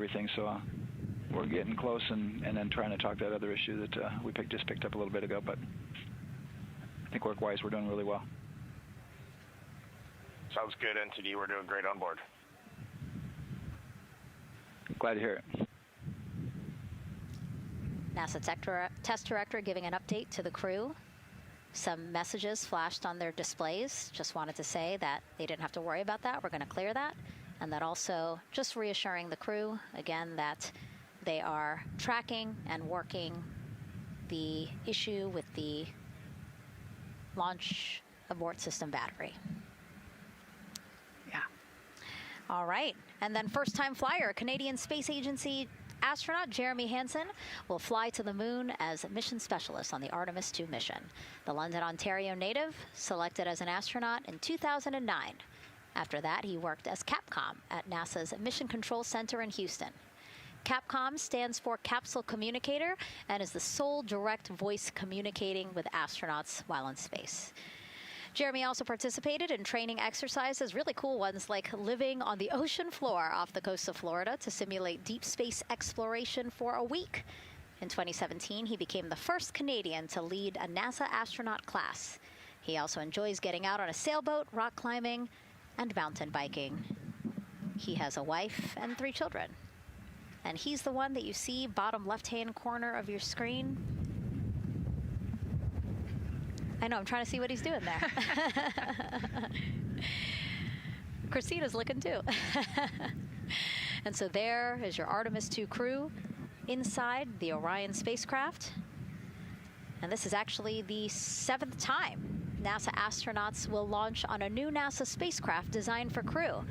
everything. So we're getting close and then trying to talk that other issue that we just picked up a little bit ago. But I think work-wise, we're doing really well. Sounds good, NTD. We're doing great on board. Glad to hear it. NASA Test Director giving an update to the crew. Some messages flashed on their displays. Just wanted to say that they didn't have to worry about that. We're going to clear that. And that also just reassuring the crew, again, that they are tracking and working the issue with the launch abort system battery. Yeah. All right. And then first-time flyer, Canadian Space Agency astronaut Jeremy Hansen will fly to the moon as mission specialist on the Artemis II mission. The London, Ontario native selected as an astronaut in 2009. After that, he worked as Capcom at NASA's Mission Control Center in Houston. Capcom stands for Capsule Communicator and is the sole direct voice communicating with astronauts while in space. Jeremy also participated in training exercises, really cool ones like living on the ocean floor off the coast of Florida to simulate deep space exploration for a week. In 2017, he became the first Canadian to lead a NASA astronaut class. He also enjoys getting out on a sailboat, rock climbing, and mountain biking. He has a wife and 3 children. And he's the one that you see bottom left-hand corner of your screen. I know, I'm trying to see what he's doing there. Christina's looking too. And so there is your Artemis II crew inside the Orion spacecraft. And this is actually the 7th time NASA astronauts will launch on a new NASA spacecraft designed for crew.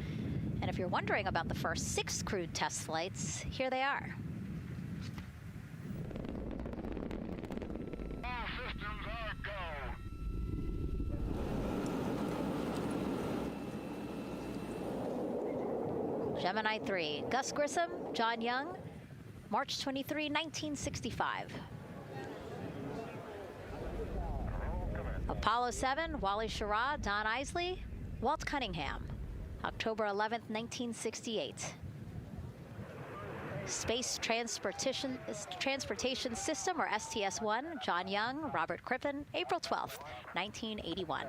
And if you're wondering about the first 6 crewed test flights, here they are. All systems are go. Gemini 3, Gus Grissom, John Young, March 23, 1965. Apollo 7, Wally Schirra, Don Isley, Walt Cunningham, October 11th, 1968. Space Transportation System, or STS-1, John Young, Robert Crippen, April 12th, 1981.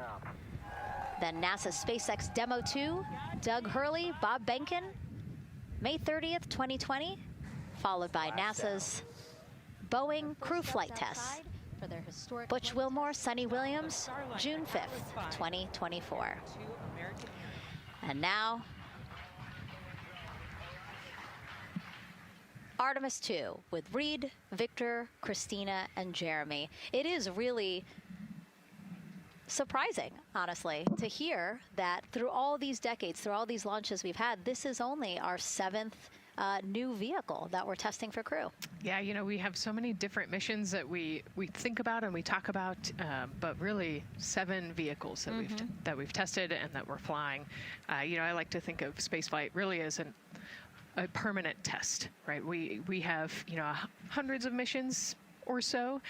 Then NASA's SpaceX Demo 2, Doug Hurley, Bob Behnken, May 30th, 2020, followed by NASA's Boeing crew flight tests. Butch Wilmore, Sonny Williams, June 5th, 2024. And now, Artemis II with Reed, Victor, Christina, and Jeremy. It is really surprising, honestly, to hear that through all these decades, through all these launches we've had, this is only our 7th new vehicle that we're testing for crew. Yeah, you know, we have so many different missions that we think about and we talk about, but really 7 vehicles that we've tested and that we're flying. You know, I like to think of spaceflight really as a permanent test, right? We have, you know, hundreds of missions or so.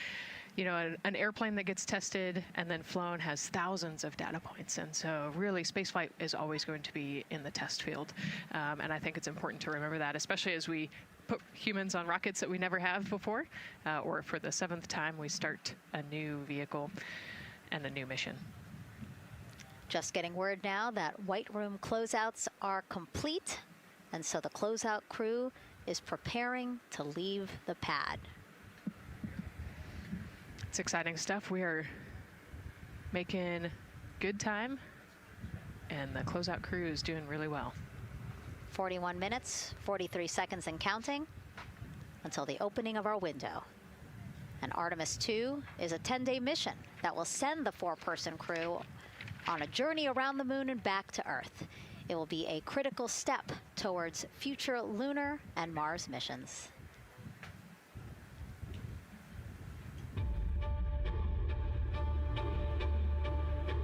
You know, an airplane that gets tested and then flown has thousands of data points. And so really spaceflight is always going to be in the test field. And I think it's important to remember that, especially as we put humans on rockets that we never have before, or for the 7th time we start a new vehicle and a new mission. Just getting word now that White Room closeouts are complete. And so the closeout crew is preparing to leave the pad. It's exciting stuff. We are making good time, and the closeout crew is doing really well. 41 minutes, 43 seconds and counting until the opening of our window. And Artemis II is a 10-day mission that will send the 4-person crew on a journey around the moon and back to Earth. It will be a critical step towards future lunar and Mars missions.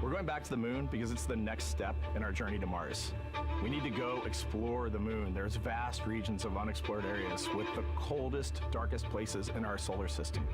We're going back to the moon because it's the next step in our journey to Mars. We need to go explore the moon. There's vast regions of unexplored areas with the coldest, darkest places in our solar system.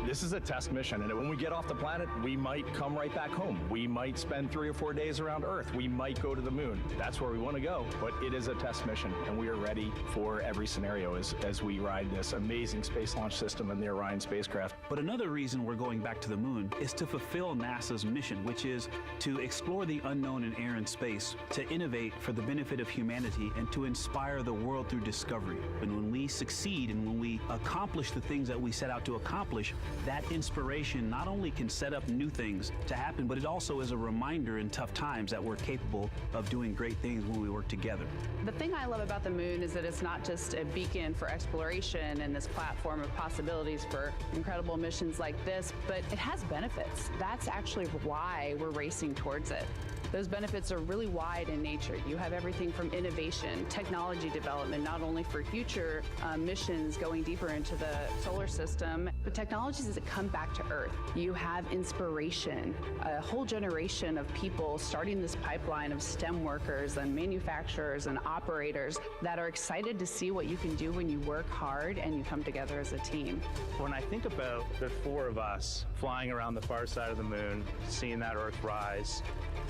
This is a test mission, and when we get off the planet, we might come right back home. We might spend 3 or 4 days around Earth. We might go to the moon. That's where we want to go, but it is a test mission, and we are ready for every scenario as we ride this amazing space launch system and the Orion spacecraft. But another reason we're going back to the moon is to fulfill NASA's mission, which is to explore the unknown in air and space, to innovate for the benefit of humanity, and to inspire the world through discovery. And when we succeed and when we accomplish the things that we set out to accomplish, that inspiration not only can set up new things to happen, but it also is a reminder in tough times that we're capable of doing great things when we work together. The thing I love about the moon is that it's not just a beacon for exploration and this platform of possibilities for incredible missions like this, but it has benefits. That's actually why we're racing towards it. Those benefits are really wide in nature. You have everything from innovation, technology development, not only for future missions going deeper into the solar system, but technologies that come back to Earth. You have inspiration, a whole generation of people starting this pipeline of STEM workers and manufacturers and operators that are excited to see what you can do when you work hard and you come together as a team. When I think about the 4 of us flying around the far side of the moon, seeing that Earth rise,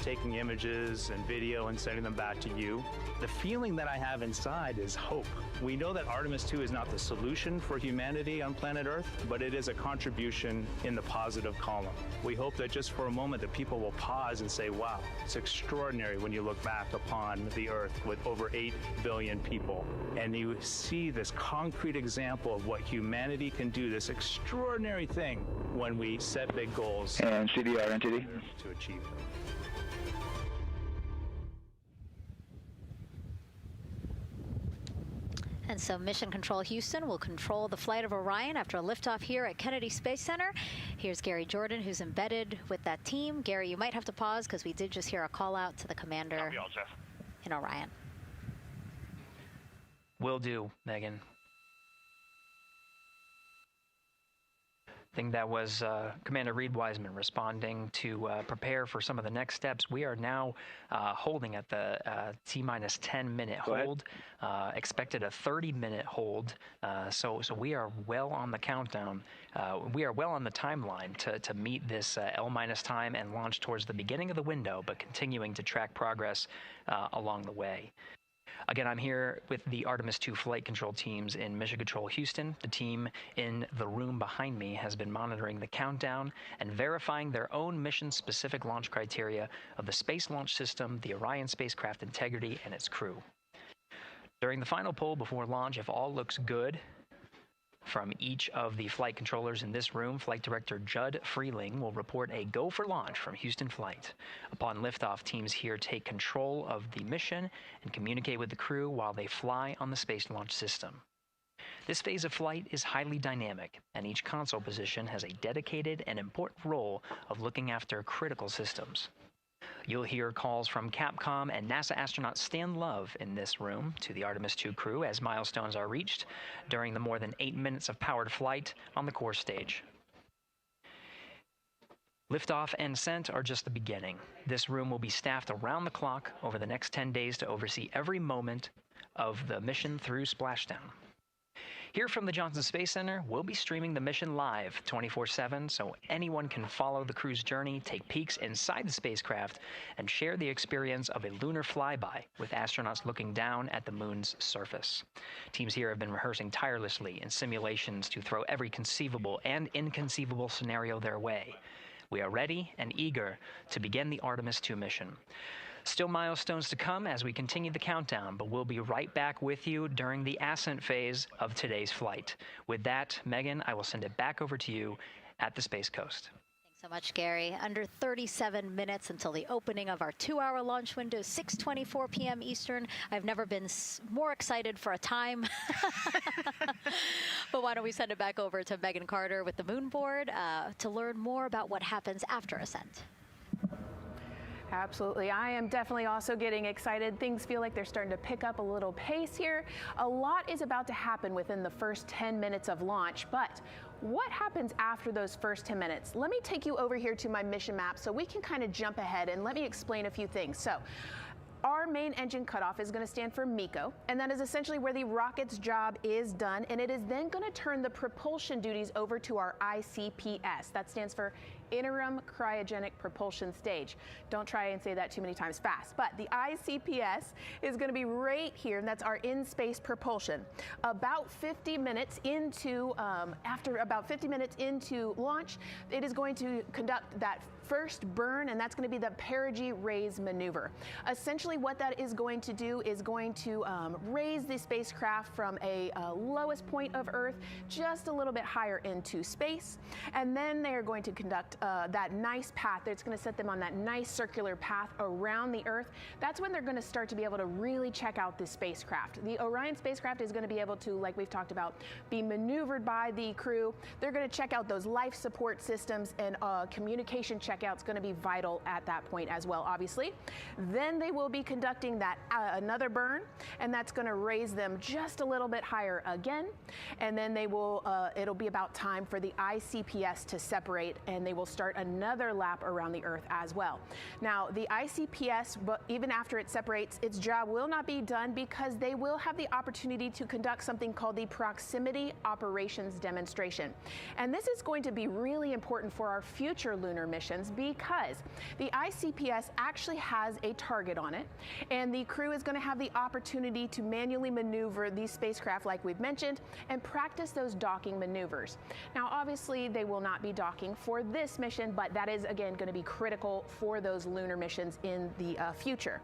taking images and video and sending them back to you, the feeling that I have inside is hope. We know that Artemis II is not the solution for humanity on planet Earth, but it is a contribution in the positive column. We hope that just for a moment that people will pause and say, wow, it's extraordinary when you look back upon the Earth with over 8 billion people, and you see this concrete example of what humanity can do, this extraordinary thing when we set big goals And CDR entity to achieve them. And so Mission Control Houston will control the flight of Orion after a liftoff here at Kennedy Space Center. Here's Gary Jordan, who's embedded with that team. Gary, you might have to pause because we did just hear a call out to the commander Copy all, Jeff. in Orion. Will do, Megan. I think that was Commander Reed Wiseman responding to prepare for some of the next steps. We are now holding at the T-minus 10-minute hold. Expected a 30-minute hold. So we are well on the countdown. We are well on the timeline to meet this L-minus time and launch towards the beginning of the window, but continuing to track progress along the way. Again, I'm here with the Artemis II flight control teams in Mission Control Houston. The team in the room behind me has been monitoring the countdown and verifying their own mission-specific launch criteria of the Space Launch System, the Orion spacecraft integrity, and its crew. During the final poll before launch, if all looks good from each of the flight controllers in this room, Flight Director Judd Freeling will report a go for launch from Houston Flight. Upon liftoff, teams here take control of the mission and communicate with the crew while they fly on the Space Launch System. This phase of flight is highly dynamic, and each console position has a dedicated and important role of looking after critical systems. You'll hear calls from Capcom and NASA astronaut Stan Love in this room to the Artemis II crew as milestones are reached during the more than 8 minutes of powered flight on the core stage. Liftoff and ascent are just the beginning. This room will be staffed around the clock over the next 10 days to oversee every moment of the mission through splashdown. Here from the Johnson Space Center, we'll be streaming the mission live 24/7 so anyone can follow the crew's journey, take peeks inside the spacecraft, and share the experience of a lunar flyby with astronauts looking down at the moon's surface. Teams here have been rehearsing tirelessly in simulations to throw every conceivable and inconceivable scenario their way. We are ready and eager to begin the Artemis II mission. Still milestones to come as we continue the countdown, but we'll be right back with you during the ascent phase of today's flight. With that, Megan, I will send it back over to you at the Space Coast. Thanks so much, Gary. Under 37 minutes until the opening of our 2-hour launch window, 6:24 p.m. Eastern. I've never been more excited for a time. But why don't we send it back over to Megan Carter with the Moon Board to learn more about what happens after ascent. Absolutely. I am definitely also getting excited. Things feel like they're starting to pick up a little pace here. A lot is about to happen within the first 10 minutes of launch, but what happens after those first 10 minutes? Let me take you over here to my mission map so we can kind of jump ahead and let me explain a few things. So our main engine cutoff is going to stand for MECO, and that is essentially where the rocket's job is done, and it is then going to turn the propulsion duties over to our ICPS. That stands for Interim Cryogenic Propulsion Stage. Don't try and say that too many times fast, but the ICPS is going to be right here, and that's our in-space propulsion. About 50 minutes into, after about 50 minutes into launch, it is going to conduct that first burn, and that's going to be the perigee raise maneuver. Essentially what that is going to do is going to raise the spacecraft from a lowest point of Earth just a little bit higher into space, and then they are going to conduct that nice path. It's going to set them on that nice circular path around the Earth. That's when they're going to start to be able to really check out this spacecraft. The Orion spacecraft is going to be able to, like we've talked about, be maneuvered by the crew. They're going to check out those life support systems, and communication checkout's going to be vital at that point as well, obviously. Then they will be conducting that another burn, and that's going to raise them just a little bit higher again. And then they will, it'll be about time for the ICPS to separate, and they will start another lap around the Earth as well. Now, the ICPS, but even after it separates, its job will not be done, because they will have the opportunity to conduct something called the Proximity Operations Demonstration. And this is going to be really important for our future lunar missions, because the ICPS actually has a target on it, and the crew is going to have the opportunity to manually maneuver these spacecraft, like we've mentioned, and practice those docking maneuvers. Now, obviously, they will not be docking for this mission, but that is, again, going to be critical for those lunar missions in the future.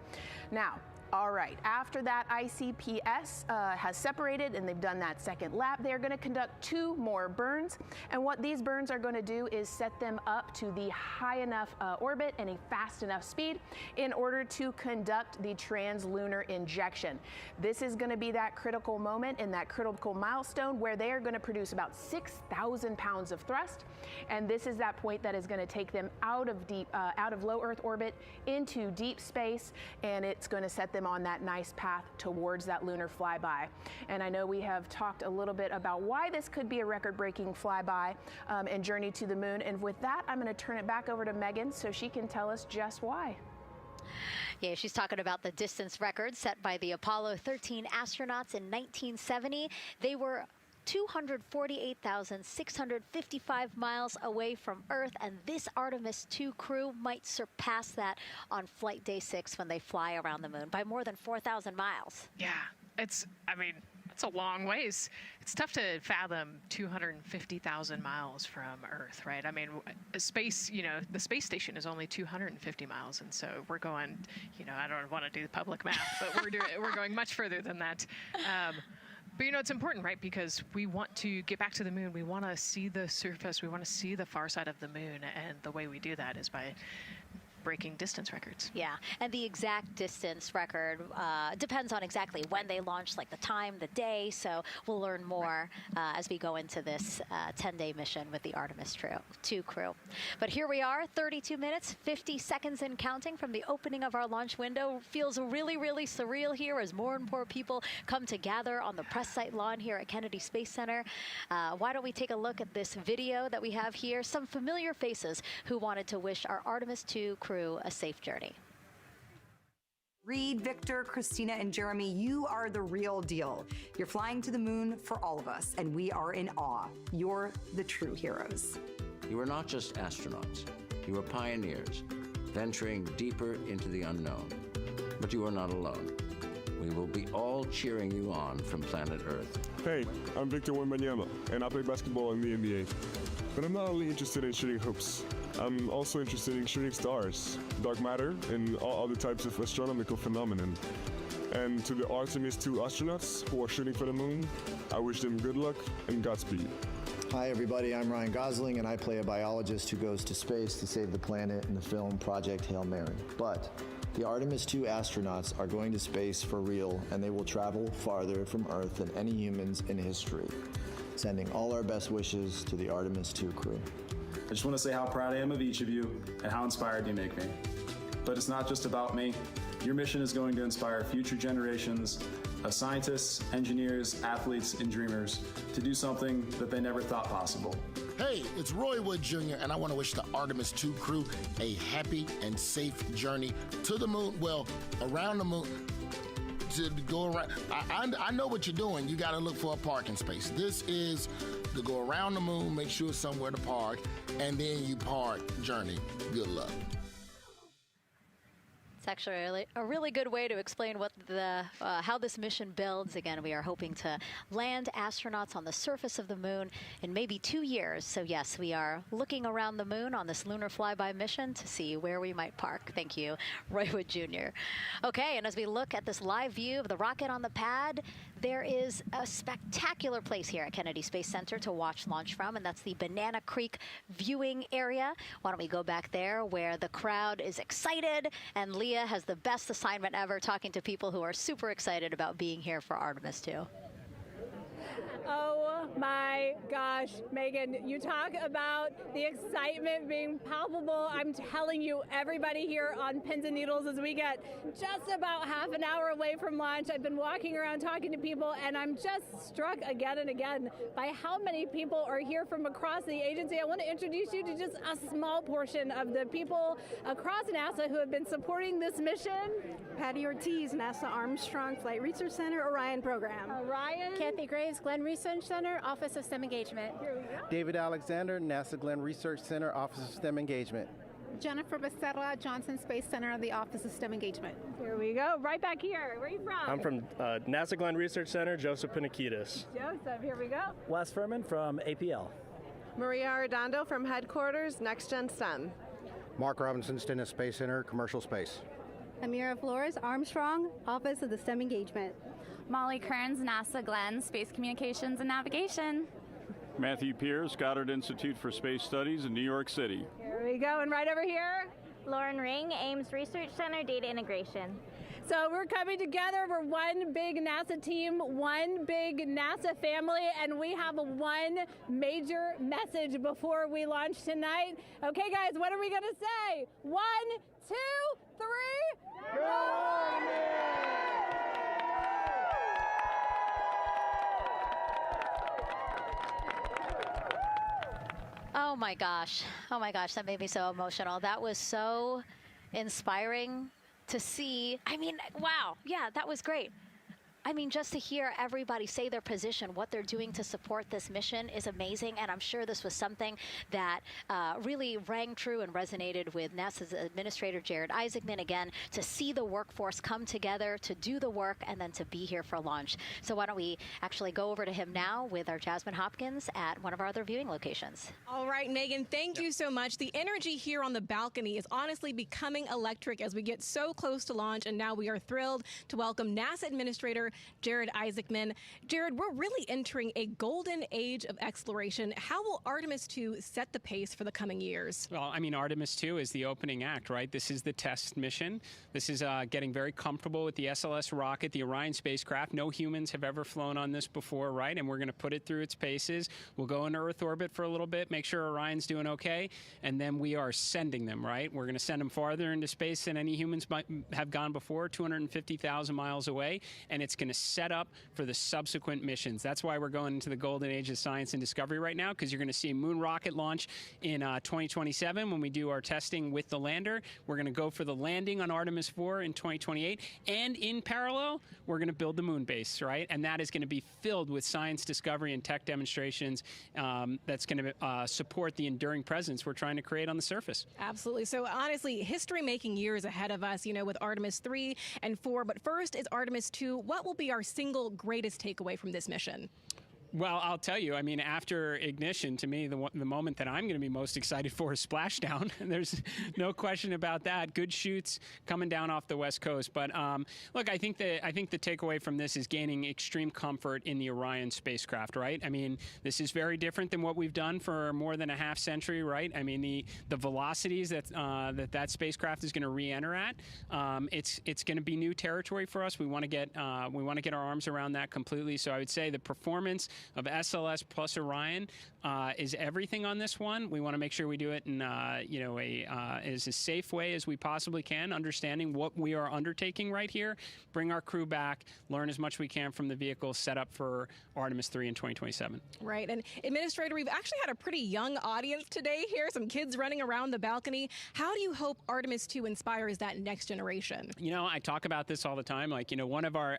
Now, all right, after that ICPS has separated and they've done that second lap, they're going to conduct 2 more burns. And what these burns are going to do is set them up to the high enough orbit and a fast enough speed in order to conduct the translunar injection. This is going to be that critical moment and that critical milestone where they are going to produce about 6,000 pounds of thrust. And this is that point that is going to take them out of low Earth orbit into deep space, and it's going to set them on that nice path towards that lunar flyby. And I know we have talked a little bit about why this could be a record-breaking flyby and journey to the moon. And with that, I'm going to turn it back over to Megan so she can tell us just why. Yeah, she's talking about the distance record set by the Apollo 13 astronauts in 1970. They were 248,655 miles away from Earth, and this Artemis II crew might surpass that on flight day 6 when they fly around the moon by more than 4,000 miles. Yeah, it's a long ways. It's tough to fathom 250,000 miles from Earth, right? I mean, space, the space station is only 250 miles, and so we're going, I don't want to do the public math, but we're going much further than that. But it's important, right? Because we want to get back to the moon. We want to see the surface. We want to see the far side of the moon. And the way we do that is by breaking distance records. Yeah, and the exact distance record depends on exactly when they launched, like the time, the day. So we'll learn more as we go into this 10-day mission with the Artemis II crew. But here we are, 32 minutes, 50 seconds and counting from the opening of our launch window. Feels really, really surreal here as more and more people come to gather on the press site lawn here at Kennedy Space Center. Why don't we take a look at this video that we have here? Some familiar faces who wanted to wish our Artemis II crew a safe journey. Reed, Victor, Christina, and Jeremy, you are the real deal. You're flying to the moon for all of us, and we are in awe. You're the true heroes. You are not just astronauts. You are pioneers, venturing deeper into the unknown. But you are not alone. We will be all cheering you on from planet Earth. Hey, I'm Victor Wembanyama, and I play basketball in the NBA. But I'm not only interested in shooting hoops. I'm also interested in shooting stars, dark matter, and all other types of astronomical phenomenon. And to the Artemis II astronauts who are shooting for the moon, I wish them good luck and Godspeed. Hi everybody, I'm Ryan Gosling, and I play a biologist who goes to space to save the planet in the film Project Hail Mary. But the Artemis II astronauts are going to space for real, and they will travel farther from Earth than any humans in history. Sending all our best wishes to the Artemis II crew. I just want to say how proud I am of each of you and how inspired you make me. But it's not just about me. Your mission is going to inspire future generations of scientists, engineers, athletes, and dreamers to do something that they never thought possible. Hey, it's Roy Wood Jr., and I want to wish the Artemis II crew a happy and safe journey to the moon, well, around the moon. To go around, I know what you're doing. You got to look for a parking space. This is to go around the moon, make sure it's somewhere to park, and then you park journey. Good luck. It's actually a really good way to explain what how this mission builds. Again, we are hoping to land astronauts on the surface of the moon in maybe 2 years. So yes, we are looking around the moon on this lunar flyby mission to see where we might park. Thank you, Roy Wood Jr. Okay, and as we look at this live view of the rocket on the pad, there is a spectacular place here at Kennedy Space Center to watch launch from, and that's the Banana Creek viewing area. Why don't we go back there where the crowd is excited, and Leah has the best assignment ever, talking to people who are super excited about being here for Artemis II. Oh my gosh, Megan, you talk about the excitement being palpable. I'm telling you, everybody here on pins and needles as we get just about half an hour away from launch. I've been walking around talking to people, and I'm just struck again and again by how many people are here from across the agency. I want to introduce you to just a small portion of the people across NASA who have been supporting this mission. Patty Ortiz, NASA Armstrong Flight Research Center, Orion program. Orion. Kathy Graves, Glenn Research Center, Office of STEM Engagement. Here we go. David Alexander, NASA Glenn Research Center, Office of STEM Engagement. Jennifer Becerra, Johnson Space Center, the Office of STEM Engagement. Here we go. Right back here. Where are you from? I'm from NASA Glenn Research Center, Joseph Panakitis. Joseph, here we go. Wes Furman from APL. Maria Arredondo from Headquarters, Next Gen STEM. Mark Robinson, Stennis Space Center, Commercial Space. Amira Flores, Armstrong, Office of the STEM Engagement. Molly Kearns, NASA Glenn, Space Communications and Navigation. Matthew Pierce, Goddard Institute for Space Studies in New York City. Here we go, and right over here. Lauren Ring, Ames Research Center, Data Integration. So we're coming together. We're one big NASA team, one big NASA family, and we have one major message before we launch tonight. Okay, guys, what are we going to say? 1, 2, 3. Go Army! Oh my gosh, that made me so emotional. That was so inspiring to see. I mean, wow, yeah, that was great. I mean, just to hear everybody say their position, what they're doing to support this mission is amazing. And I'm sure this was something that really rang true and resonated with NASA's Administrator Jared Isaacman, again, to see the workforce come together to do the work and then to be here for launch. So why don't we actually go over to him now with our Jasmine Hopkins at one of our other viewing locations. All right, Megan, thank you so much. The energy here on the balcony is honestly becoming electric as we get so close to launch. And now we are thrilled to welcome NASA Administrator Jared Isaacman. Jared, we're really entering a golden age of exploration. How will Artemis II set the pace for the coming years? Well, I mean, Artemis II is the opening act, right? This is the test mission. This is getting very comfortable with the SLS rocket, the Orion spacecraft. No humans have ever flown on this before, right? And we're going to put it through its paces. We'll go into Earth orbit for a little bit, make sure Orion's doing okay, and then we are sending them, right? We're going to send them farther into space than any humans might have gone before, 250,000 miles away, and it's going to set up for the subsequent missions. That's why we're going into the golden age of science and discovery right now, because you're going to see a moon rocket launch in 2027 when we do our testing with the lander. We're going to go for the landing on Artemis IV in 2028, and in parallel, we're going to build the moon base, right? And that is going to be filled with science discovery and tech demonstrations that's going to support the enduring presence we're trying to create on the surface. Absolutely. So honestly, history-making years ahead of us, you know, with Artemis 3 and 4. But first is Artemis 2. What will be our single greatest takeaway from this mission? Well, I'll tell you, I mean, after ignition, to me, the moment that I'm going to be most excited for is splashdown. There's no question about that. Good shoots coming down off the West Coast. But look, I think the takeaway from this is gaining extreme comfort in the Orion spacecraft, right? I mean, this is very different than what we've done for more than a half century, right? I mean, the velocities that spacecraft is going to re-enter at, it's going to be new territory for us. We want to get our arms around that completely. So I would say the performance of SLS plus Orion is everything on this one. We want to make sure we do it in as a safe way as we possibly can, understanding what we are undertaking right here, bring our crew back, learn as much we can from the vehicle, set up for Artemis III in 2027. Right. And Administrator, we've actually had a pretty young audience today here, some kids running around the balcony. How do you hope Artemis II inspires that next generation? You know, I talk about this all the time. Like, you know, one of our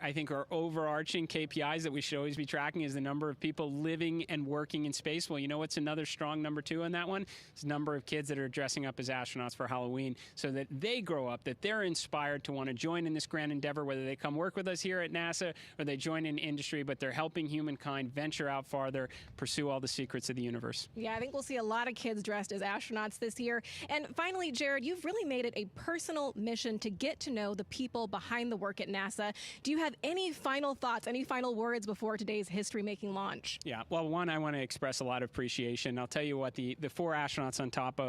overarching KPIs that we should always be tracking is the number of people living and working in space. Well, you know what's another strong number 2 on that one? It's the number of kids that are dressing up as astronauts for Halloween, so that they grow up, that they're inspired to want to join in this grand endeavor, whether they come work with us here at NASA or they join in industry, but they're helping humankind venture out farther, pursue all the secrets of the universe. Yeah, I think we'll see a lot of kids dressed as astronauts this year. And finally, Jared, you've really made it a personal mission to get to know the people behind the work at NASA. Do you have any final thoughts, any final words before today's history-making launch? Yeah, well, one, I want to express a lot of appreciation. I'll tell you what, the 4 astronauts on top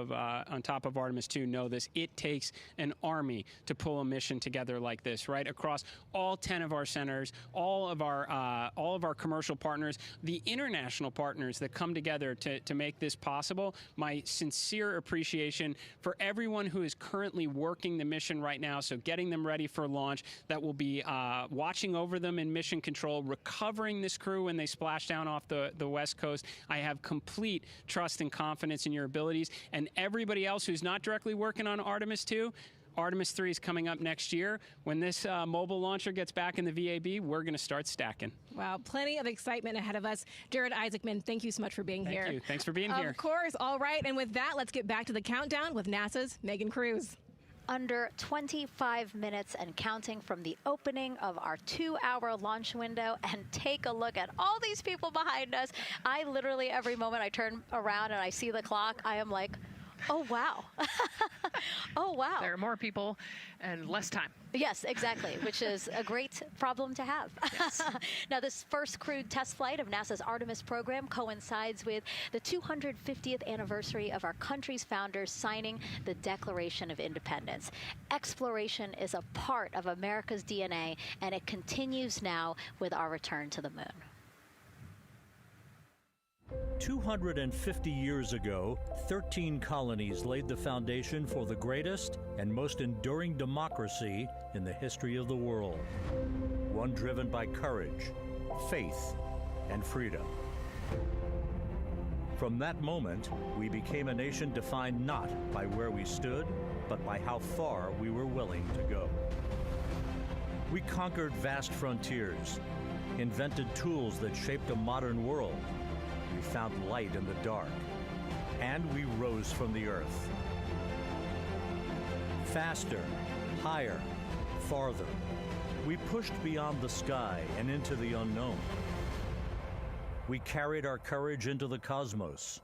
of Artemis II know this. It takes an army to pull a mission together like this, right? Across all 10 of our centers, all of our commercial partners, the international partners that come together to make this possible. My sincere appreciation for everyone who is currently working the mission right now, so getting them ready for launch, that will be watching over them in mission control, recovering this crew when they splash down off the West Coast. I have complete trust and confidence in your abilities, and everybody else who's not directly working on Artemis II. Artemis III is coming up next year. When this mobile launcher gets back in the VAB, we're going to start stacking. Wow, plenty of excitement ahead of us. Jared Isaacman, thank you so much for being here. Thank you. Thanks for being here. Of course. All right. And with that, let's get back to the countdown with NASA's Megan Cruz. Under 25 minutes and counting from the opening of our 2-hour launch window, and take a look at all these people behind us. I literally, every moment I turn around and I see the clock, I am like, oh, wow. Oh, wow. There are more people and less time. Yes, exactly, which is a great problem to have. Yes. Now, this first crewed test flight of NASA's Artemis program coincides with the 250th anniversary of our country's founders signing the Declaration of Independence. Exploration is a part of America's DNA, and it continues now with our return to the moon. 250 years ago, 13 colonies laid the foundation for the greatest and most enduring democracy in the history of the world. One driven by courage, faith, and freedom. From that moment, we became a nation defined not by where we stood, but by how far we were willing to go. We conquered vast frontiers, invented tools that shaped a modern world. We found light in the dark, and we rose from the earth. Faster, higher, farther. We pushed beyond the sky and into the unknown. We carried our courage into the cosmos,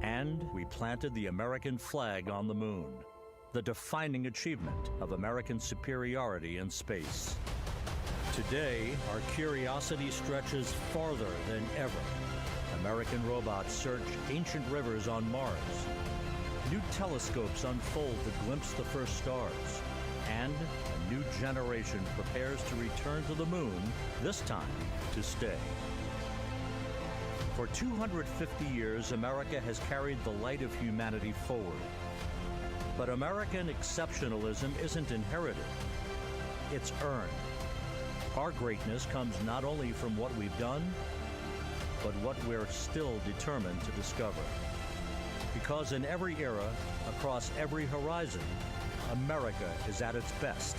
and we planted the American flag on the moon, the defining achievement of American superiority in space. Today, our curiosity stretches farther than ever. American robots search ancient rivers on Mars. New telescopes unfold to glimpse the first stars. And a new generation prepares to return to the moon, this time to stay. For 250 years, America has carried the light of humanity forward. But American exceptionalism isn't inherited, it's earned. Our greatness comes not only from what we've done, but what we're still determined to discover. Because in every era, across every horizon, America is at its best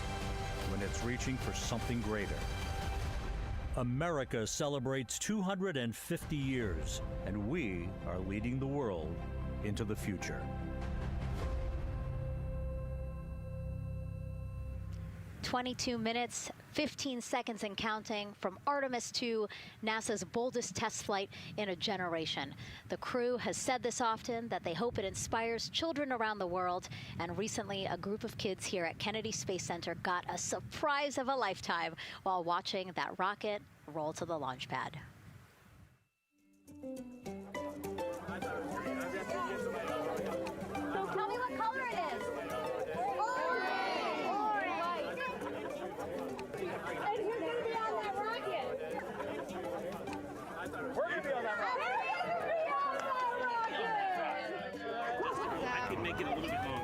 when it's reaching for something greater. America celebrates 250 years, and we are leading the world into the future. 22 minutes, 15 seconds and counting from Artemis II, NASA's boldest test flight in a generation. The crew has said this often, that they hope it inspires children around the world. And recently, a group of kids here at Kennedy Space Center got a surprise of a lifetime while watching that rocket roll to the launch pad. So tell me what color it is. And who's going to be on that rocket? We're going to be make it a little bit longer.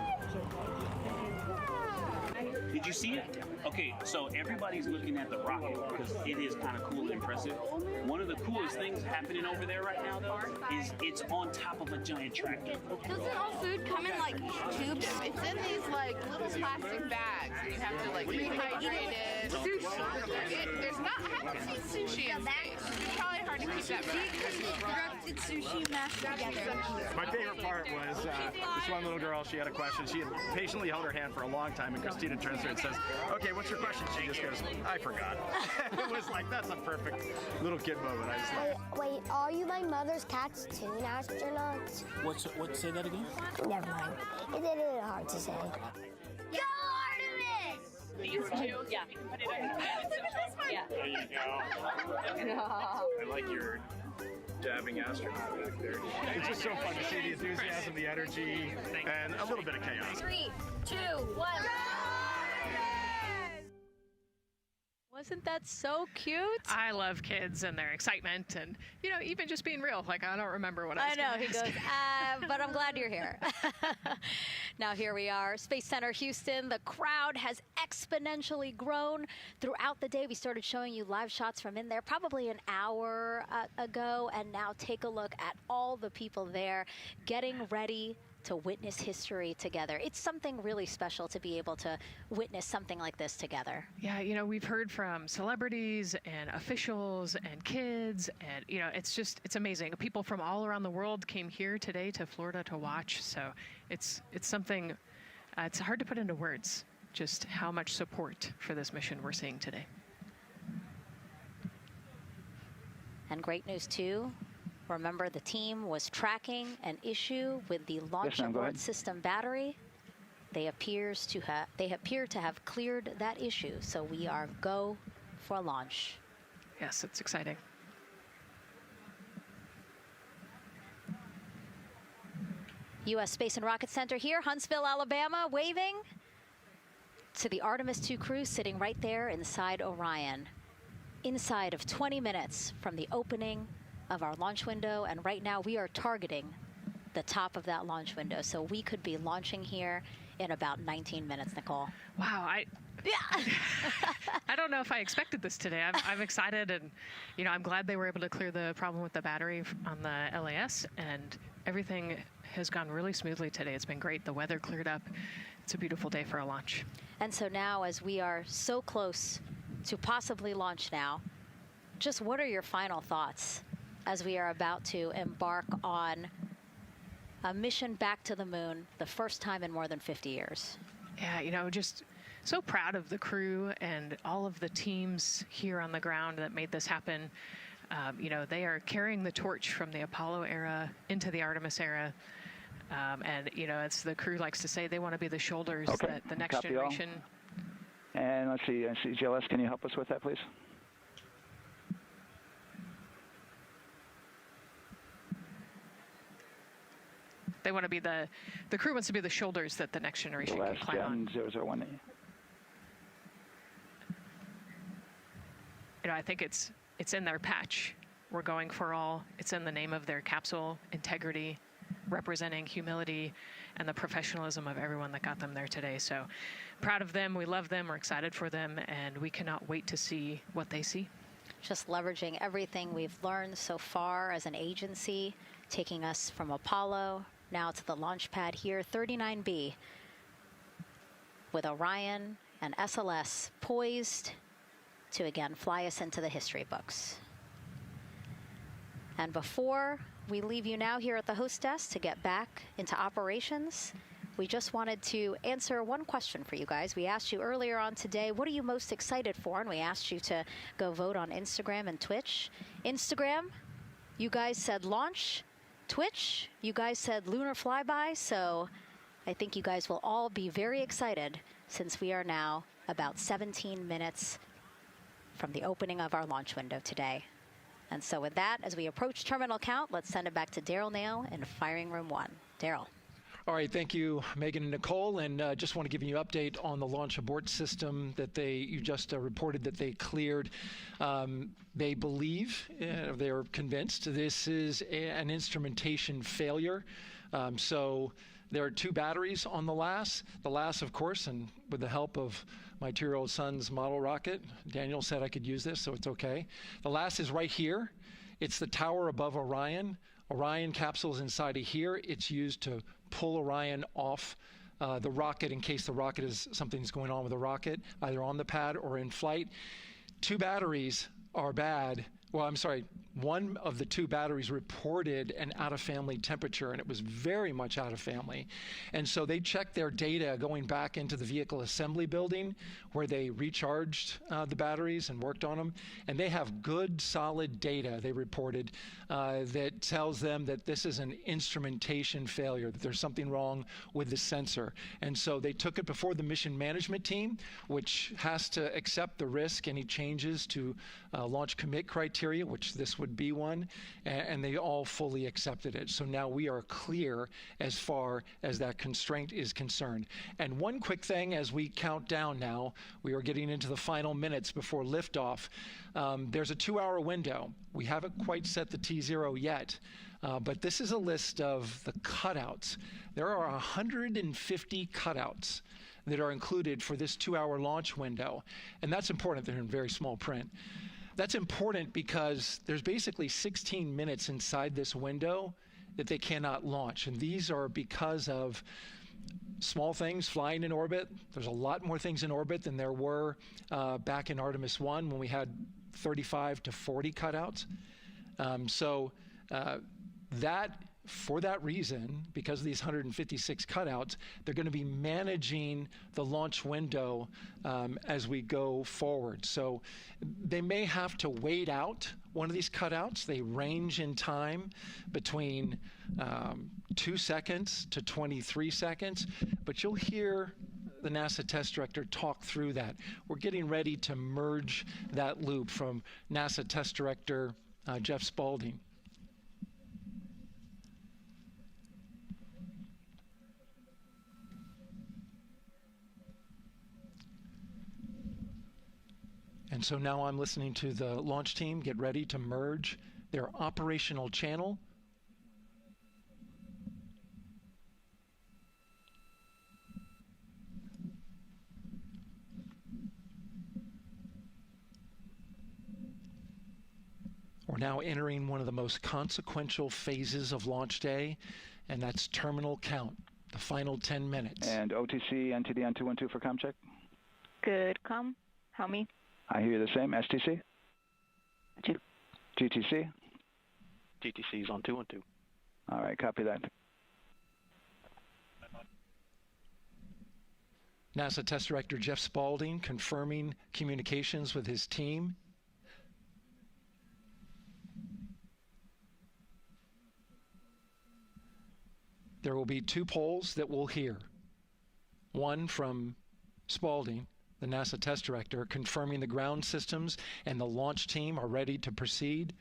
Did you see it? Okay, so everybody's looking at the rocket because it is kind of cool and impressive. One of the coolest things happening over there right now, though, is it's on top of a giant tractor. Doesn't all food come in like tubes? It's in these like little plastic bags. You have to like rehydrate it. Sushi. There's not. I haven't seen sushi in space. It's probably hard to keep that back. Sushi mashed together. My favorite part was this one little girl, she had a question. She had patiently held her hand for a long time, and Christina turns to her and says, okay, what's your question? She just goes, I forgot. It was like, that's a perfect little kid moment. I just love. Wait, are you my mother's cat's tune astronauts? What? Say that again? Never mind. It's a little hard to say. Go Artemis! These two? Yeah. Put it on. Yeah. There you go. I like your dabbing astronaut back there. It's just so fun to see the enthusiasm, the energy, and a little bit of chaos. 3, 2, 1. Wasn't that so cute? I love kids and their excitement and, even just being real. Like, I don't remember what I was I know, gonna he ask. goes, but I'm glad you're here. Now here we are, Space Center Houston. The crowd has exponentially grown throughout the day. We started showing you live shots from in there probably an hour ago, and now take a look at all the people there getting ready to witness history together. It's something really special to be able to witness something like this together. Yeah, we've heard from celebrities and officials and kids, and it's amazing. People from all around the world came here today to Florida to watch. So it's something. It's hard to put into words just how much support for this mission we're seeing today. And great news too. Remember, the team was tracking an issue with the launch abort system battery. They appear to have cleared that issue, so we are go for launch. Yes, it's exciting. U.S. Space and Rocket Center here, Huntsville, Alabama, waving to the Artemis II crew sitting right there inside Orion. Inside of 20 minutes from the opening of our launch window, and right now we are targeting the top of that launch window, so we could be launching here in about 19 minutes, Nicole. Wow, I don't know if I expected this today. I'm excited, and I'm glad they were able to clear the problem with the battery on the LAS, and everything has gone really smoothly today. It's been great. The weather cleared up. It's a beautiful day for a launch. And so now, as we are so close to possibly launch now, just what are your final thoughts as we are about to embark on a mission back to the moon, the first time in more than 50 years? Yeah, just so proud of the crew and all of the teams here on the ground that made this happen. They are carrying the torch from the Apollo era into the Artemis era. And, as the crew likes to say, they want to be the shoulders that the next generation. And let's see, GLS, can you help us with that, please? They want to be the crew wants to be the shoulders that the next generation can climb on. 001. I think it's in their patch. We're going for all. It's in the name of their capsule, integrity, representing humility and the professionalism of everyone that got them there today. So proud of them. We love them. We're excited for them, and we cannot wait to see what they see. Just leveraging everything we've learned so far as an agency, taking us from Apollo now to the launch pad here, 39B, with Orion and SLS poised to again fly us into the history books. And before we leave you now here at the host desk to get back into operations, we just wanted to answer one question for you guys. We asked you earlier on today, what are you most excited for? And we asked you to go vote on Instagram and Twitch. Instagram, you guys said launch. Twitch, you guys said lunar flyby. So I think you guys will all be very excited since we are now about 17 minutes from the opening of our launch window today. And so with that, as we approach terminal count, let's send it back to Daryl Nail in firing room 1. Daryl. All right, thank you, Megan and Nicole. And just want to give you an update on the launch abort system that you just reported that they cleared. They believe, they're convinced, this is an instrumentation failure. So There are 2 batteries on the LAS. The LAS, of course, and with the help of my 2-year-old son's model rocket, Daniel said I could use this, so it's okay. The LAS is right here. It's the tower above Orion. Orion capsule is inside of here. It's used to pull Orion off the rocket in case the rocket is something's going on with the rocket, either on the pad or in flight. 2 batteries are bad. Well, I'm sorry, one of the 2 batteries reported an out-of-family temperature, and it was very much out of family. And so they checked their data going back into the vehicle assembly building where they recharged the batteries and worked on them. And they have good, solid data, they reported, that tells them that this is an instrumentation failure, that there's something wrong with the sensor. And so they took it before the mission management team, which has to accept the risk, any changes to launch commit criteria, which this would be one, and they all fully accepted it. So now we are clear as far as that constraint is concerned. And one quick thing as we count down now, we are getting into the final minutes before liftoff. There's a 2-hour window. We haven't quite set the T0 yet, but this is a list of the cutouts. There are 150 cutouts that are included for this 2-hour launch window, and that's important. They're in very small print. That's important because there's basically 16 minutes inside this window that they cannot launch. And these are because of small things flying in orbit. There's a lot more things in orbit than there were back in Artemis I when we had 35 to 40 cutouts. For that reason, because of these 156 cutouts, they're going to be managing the launch window as we go forward. So they may have to wait out one of these cutouts. They range in time between 2 seconds to 23 seconds, but you'll hear the NASA test director talk through that. We're getting ready to merge that loop from NASA test director Jeff Spaulding. And so now I'm listening to the launch team get ready to merge their operational channel. We're now entering one of the most consequential phases of launch day, and that's terminal count, the final 10 minutes. And OTC, NTD on 212 for comm check. Good, comm. How me? I hear you the same. STC? 2. GTC? GTC is on 212. All right, copy that. NASA Test Director Jeff Spaulding confirming communications with his team. There will be 2 polls that we'll hear. One from Spaulding, the NASA Test Director, confirming the ground systems and the launch team are ready to proceed.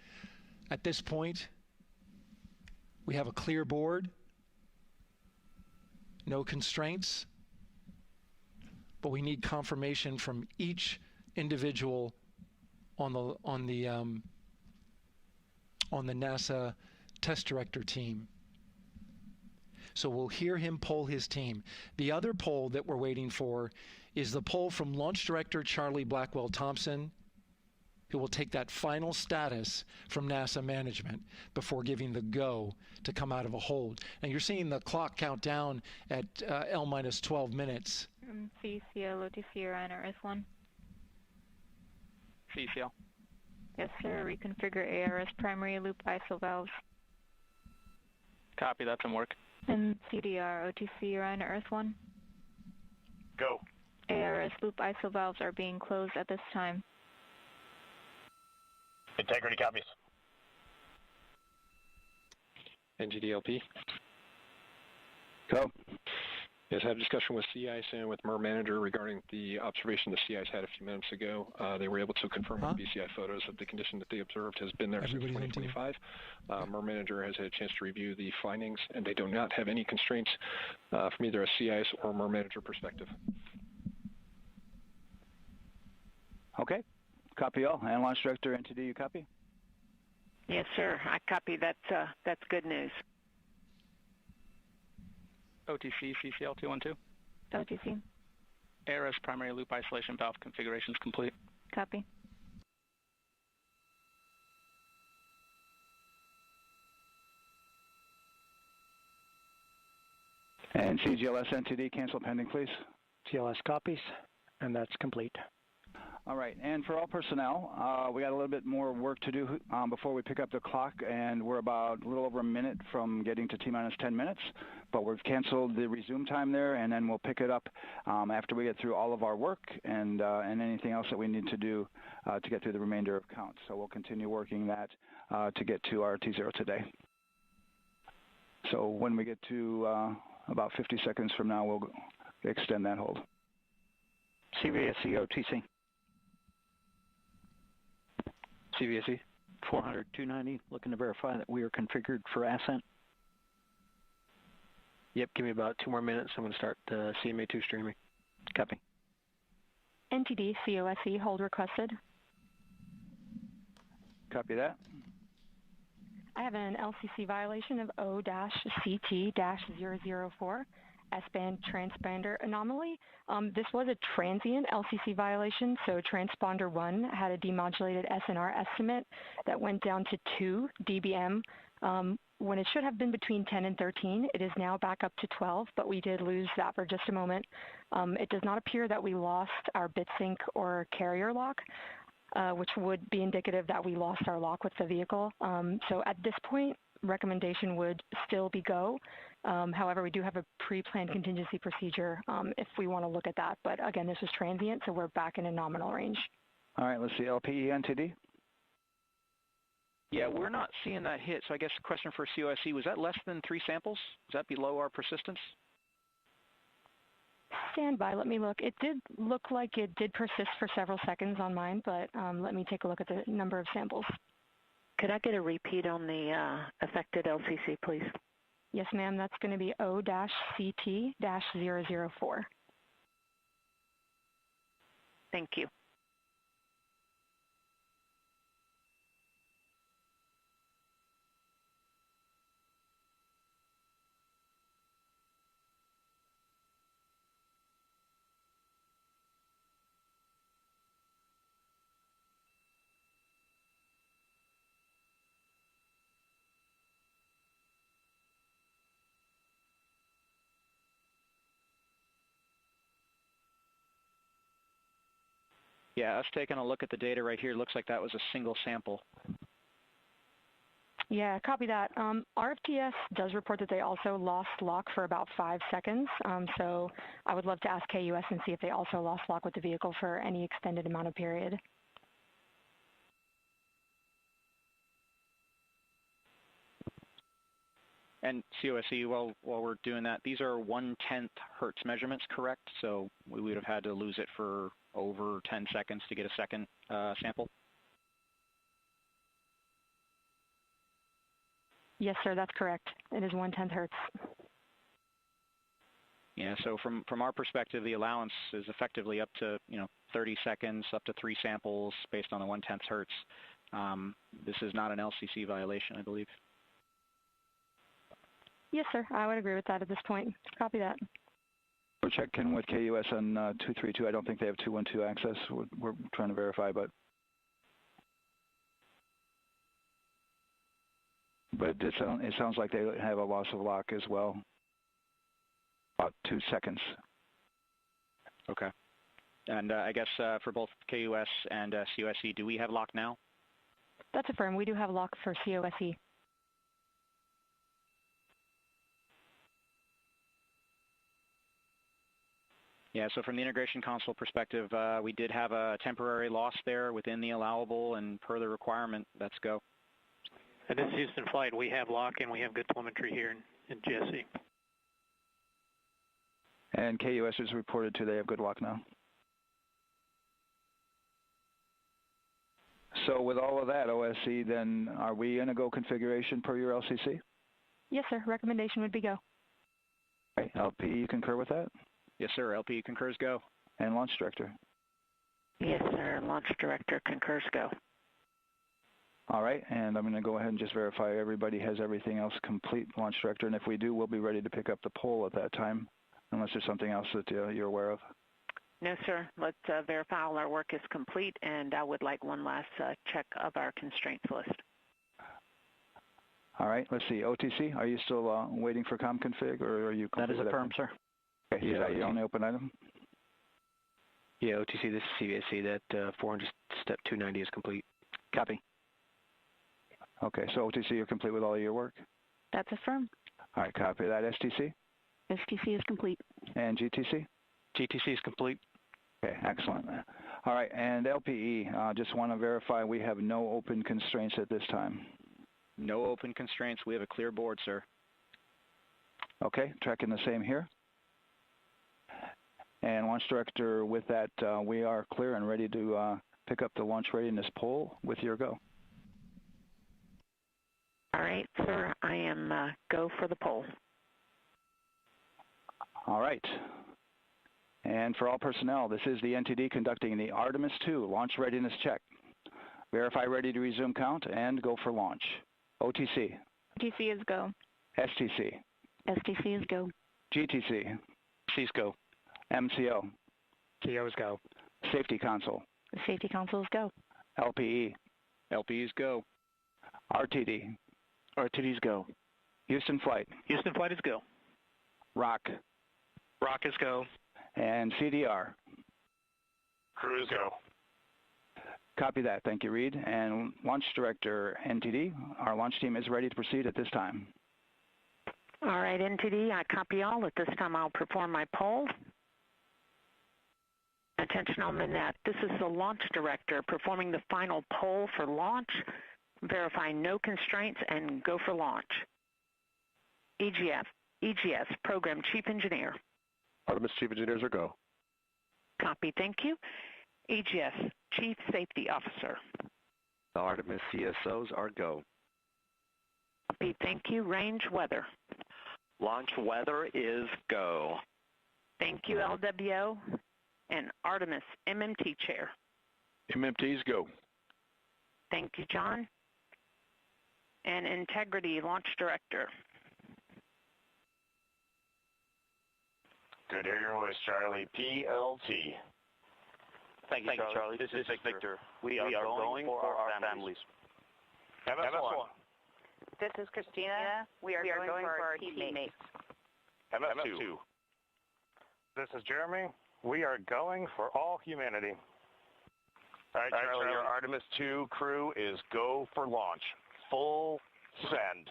At this point, we have a clear board, no constraints, but we need confirmation from each individual on the NASA Test Director team. So we'll hear him poll his team. The other poll that we're waiting for is the poll from Launch Director Charlie Blackwell Thompson, who will take that final status from NASA management before giving the go to come out of a hold. And you're seeing the clock count down at L minus 12 minutes. CCL, OTC, Orion, RS1. CCL. Yes, sir. Reconfigure ARS primary loop ISO valves. Copy, that's in work. And CDR, OTC, Orion, RS1. Go. ARS loop ISO valves are being closed at this time. Integrity copies. NGDLP. Go. Yes, I had a discussion with Sea Ice and with MER Manager regarding the observation the Sea Ice had a few minutes ago. They were able to confirm with BCI photos that the condition that they observed has been there since 2025. MER Manager has had a chance to review the findings, and they do not have any constraints from either a Sea Ice or MER Manager perspective. Okay. Copy all. And Launch Director NTD, you copy? Yes, sir. I copy. That's good news. OTC CCL 212. OTC. ARS primary loop isolation valve configuration is complete. Copy. And CGLS NTD, cancel pending, please. CLS copies, and that's complete. All right, and for all personnel, we got a little bit more work to do before we pick up the clock, and we're about a little over a minute from getting to T-minus 10 minutes, but we've canceled the resume time there, and then we'll pick it up after we get through all of our work and anything else that we need to do to get through the remainder of counts. So we'll continue working that to get to our T0 today. So when we get to about 50 seconds from now, we'll extend that hold. CVSE OTC. CVSE 400-290, looking to verify that we are configured for ascent. Yep, give me about 2 more minutes. I'm going to start CMA2 streaming. Copy. NTD COSE hold requested. Copy that. I have an LCC violation of O-CT-004, S-band transponder anomaly. This was a transient LCC violation, so transponder 1 had a demodulated SNR estimate that went down to 2 dBm when it should have been between 10 and 13. It is now back up to 12, but we did lose that for just a moment. It does not appear that we lost our bit sync or carrier lock, which would be indicative that we lost our lock with the vehicle. So at this point, recommendation would still be go. However, we do have a pre-planned contingency procedure if we want to look at that. But again, this was transient, so we're back in a nominal range. All right, let's see, LPE NTD. Yeah, we're not seeing that hit, so I guess the question for COSE, was that less than 3 samples? Was that below our persistence? Stand by, let me look. It did look like it did persist for several seconds on mine, but let me take a look at the number of samples. Could I get a repeat on the affected LCC, please? Yes, ma'am. That's going to be O-CT-004. Thank you. Yeah, us taking a look at the data right here, looks like that was a single sample. Yeah, copy that. RFTS does report that they also lost lock for about 5 seconds. So I would love to ask KUS and see if they also lost lock with the vehicle for any extended amount of period. And COSE, while we're doing that, these are 1/10 hertz measurements, correct? So we would have had to lose it for over 10 seconds to get a second sample? Yes, sir, that's correct. It is 1/10 hertz. Yeah, so from our perspective, the allowance is effectively up to 30 seconds, up to 3 samples based on the 1/10 hertz. This is not an LCC violation, I believe. Yes, sir. I would agree with that at this point. Copy that. We're checking with KUS on 232. I don't think they have 212 access. We're trying to verify, but it sounds like they have a loss of lock as well. About 2 seconds. Okay. And I guess for both KUS and COSE, do we have lock now? That's affirmed. We do have lock for COSE. Yeah, so from the integration console perspective, we did have a temporary loss there within the allowable, and per the requirement, let's go. And this is Houston Flight. We have lock and we have good telemetry here in GSE. And KUS has reported too, they have good lock now. So with all of that, OSC, then are we in a go configuration per your LCC? Yes, sir. Recommendation would be go. Okay. LP, you concur with that? Yes, sir. LP concurs go. And Launch Director? Yes, sir. Launch Director concurs go. All right, and I'm going to go ahead and just verify everybody has everything else complete, Launch Director, and if we do, we'll be ready to pick up the pole at that time, unless there's something else that you're aware of. No, sir. Let's verify all our work is complete, and I would like one last check of our constraints list. All right, let's see. OTC, are you still waiting for ComConfig, or are you That is complete with affirmed, sir. Okay, Yeah, is that your only open item? Yeah, OTC, this is CVSC. That 400 step 290 is complete. Copy. Okay, so OTC, you're complete with all of your work? That's affirmed. All right, copy that. STC? STC is complete. And GTC? GTC is complete. Okay, excellent. All right, and LPE, just want to verify we have no open constraints at this time. No open constraints. We have a clear board, sir. Okay, tracking the same here. And Launch Director, with that, we are clear and ready to pick up the launch readiness poll with your go. All right, sir. I am go for the poll. All right. And for all personnel, this is the NTD conducting the Artemis II launch readiness check. Verify ready to resume count and go for launch. OTC. GTC is go. STC. STC is go. GTC. C's go. MCO. CO is go. Safety Console. Safety Console is go. LPE. LPE's go. RTD. RTD's go. Houston Flight. Houston Flight is go. ROC. ROC is go. And CDR. Crew is go. Copy that. Thank you, Reed. And Launch Director, NTD, our launch team is ready to proceed at this time. All right, NTD, I copy all. At this time, I'll perform my poll. Attention on the net. This is the Launch Director performing the final poll for launch, verifying no constraints, and go for launch. EGS, Program Chief Engineer. Artemis Chief Engineers are go. Copy, thank you. EGS, Chief Safety Officer. The Artemis CSOs are go. Copy, thank you. Range Weather. Launch weather is go. Thank you, LWO. And Artemis MMT Chair. MMT's go. Thank you, John. And Integrity Launch Director. Good to hear your voice, Charlie. PLT. Thank you, Charlie. This is Victor. We are going for our families. MS1. This is Christina. We are going for our teammates. MS2. This is Jeremy. We are going for all humanity. All right, Charlie, your Artemis II crew is go for launch. Full send.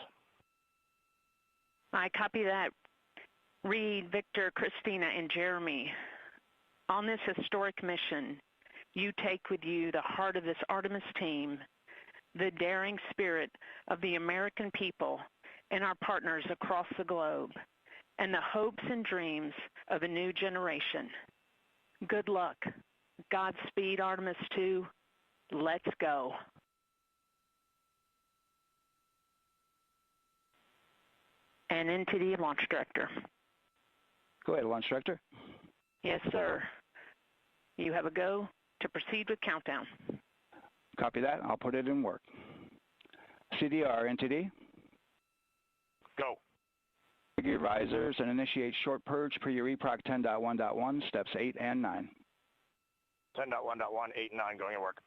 I copy that. Reed, Victor, Christina, and Jeremy. On this historic mission, you take with you the heart of this Artemis team, the daring spirit of the American people and our partners across the globe, and the hopes and dreams of a new generation. Good luck. Godspeed, Artemis II. Let's go. And NTD Launch Director. Go ahead, Launch Director. Yes, sir. You have a go to proceed with countdown. Copy that. I'll put it in work. CDR, NTD. Go. Your risers and initiate short purge per your EPROC 10.1.1, steps 8 and 9. 10.1.1, 8 and 9 going to work.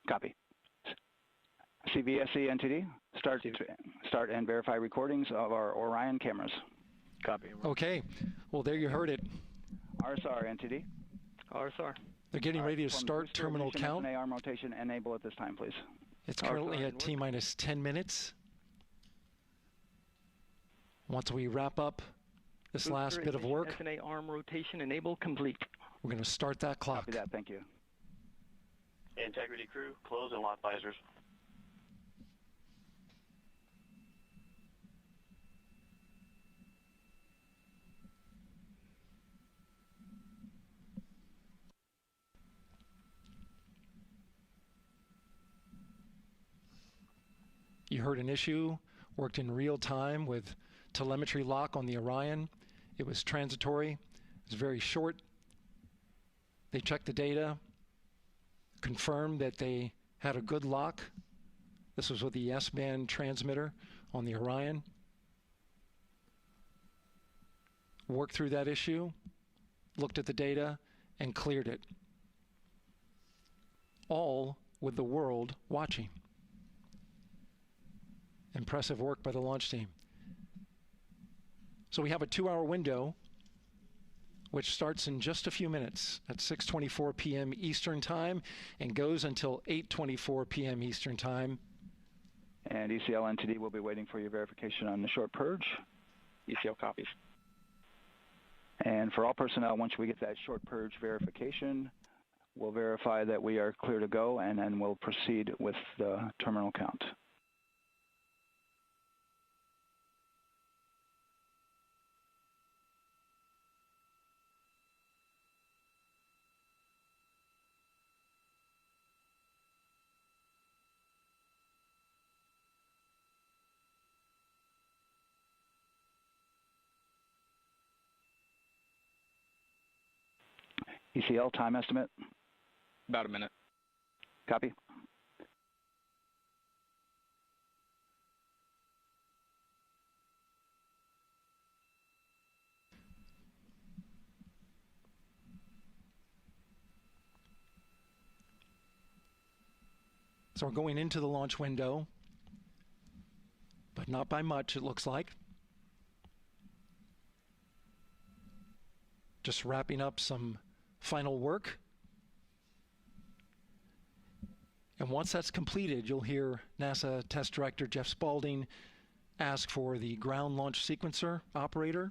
Copy. CVSC NTD, start and verify recordings of our Orion cameras. Copy. Okay. Well, there you heard it. RSR NTD. RSR. They're getting ready to start terminal count. arm rotation enable at this time, please. It's currently at T-minus 10 minutes. Once we wrap up this last bit of work, SNA arm rotation enable complete. we're going to start that clock. Copy that. Thank you. Integrity crew, close and lock visors. You heard an issue, worked in real time with telemetry lock on the Orion. It was transitory. It was very short. They checked the data, confirmed that they had a good lock This was with the S-band transmitter on the Orion. Worked through that issue, looked at the data, and cleared it. All with the world watching. Impressive work by the launch team. So we have a 2-hour window, which starts in just a few minutes at 6:24 p.m. Eastern Time and goes until 8:24 p.m. Eastern Time. And ECL NTD will be waiting for your verification on the short purge. ECL copies. And for all personnel, once we get that short purge verification, we'll verify that we are clear to go, and then we'll proceed with the terminal count. ECL time estimate? About a minute. Copy. So we're going into the launch window, but not by much, it looks like. Just wrapping up some final work. And once that's completed, you'll hear NASA Test Director Jeff Spaulding ask for the ground launch sequencer operator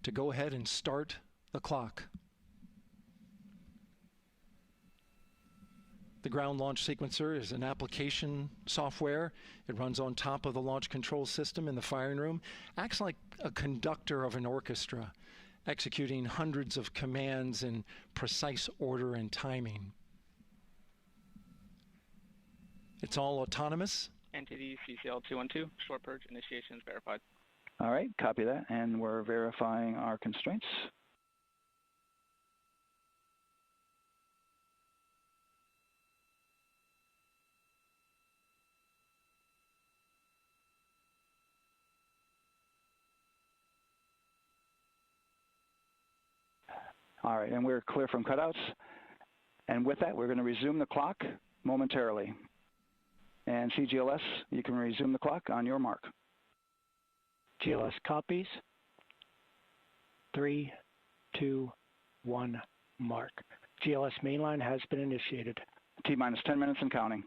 to go ahead and start the clock. The ground launch sequencer is an application software. It runs on top of the launch control system in the firing room, acts like a conductor of an orchestra, executing hundreds of commands in precise order and timing. It's all autonomous. NTD CCL 212, short purge initiation is verified. All right, copy that, and we're verifying our constraints. All right, and we're clear from cutouts. And with that, we're going to resume the clock momentarily. And CGLS, you can resume the clock on your mark. GLS copies. 3, 2, 1, mark. GLS mainline has been initiated. T-minus 10 minutes and counting.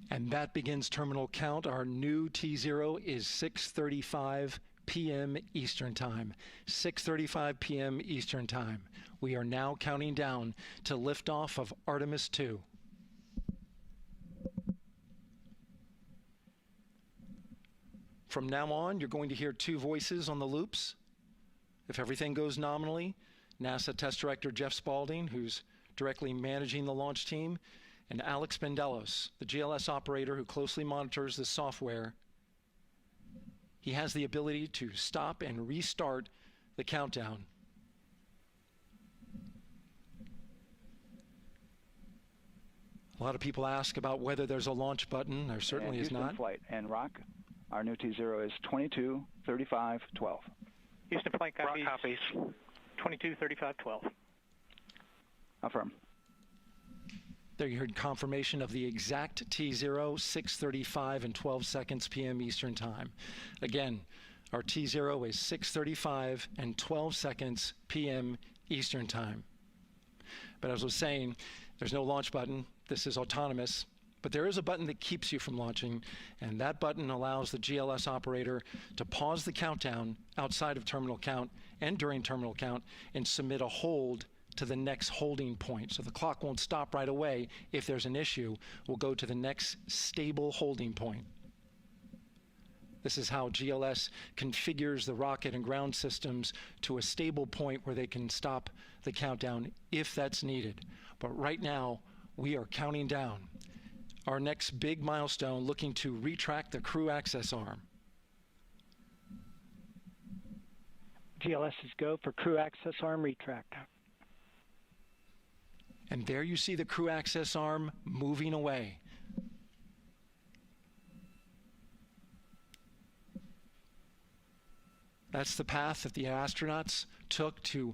And that begins terminal count. Our new T0 is 6:35 p.m. Eastern Time. 6:35 p.m. Eastern Time. We are now counting down to liftoff of Artemis II. From now on, you're going to hear two voices on the loops. If everything goes nominally, NASA Test Director Jeff Spaulding, who's directly managing the launch team, and Alex Bendelos, the GLS operator who closely monitors the software. He has the ability to stop and restart the countdown. A lot of people ask about whether there's a launch button. There certainly is not. Flight and Rock, our new T0 is 22:35:12. Houston flight copies. Rock copies. 22:35:12. Affirm. There you heard confirmation of the exact T0, 6:35 and 12 seconds p.m. Eastern Time. Again, our T0 is 6:35 and 12 seconds p.m. Eastern Time. But as I was saying, there's no launch button. This is autonomous. But there is a button that keeps you from launching, and that button allows the GLS operator to pause the countdown outside of terminal count and during terminal count and submit a hold to the next holding point. So the clock won't stop right away. If there's an issue, we'll go to the next stable holding point. This is how GLS configures the rocket and ground systems to a stable point where they can stop the countdown if that's needed. But right now, we are counting down. Our next big milestone, looking to retract the crew access arm. GLS is go for crew access arm retract. And there you see the crew access arm moving away. That's the path that the astronauts took to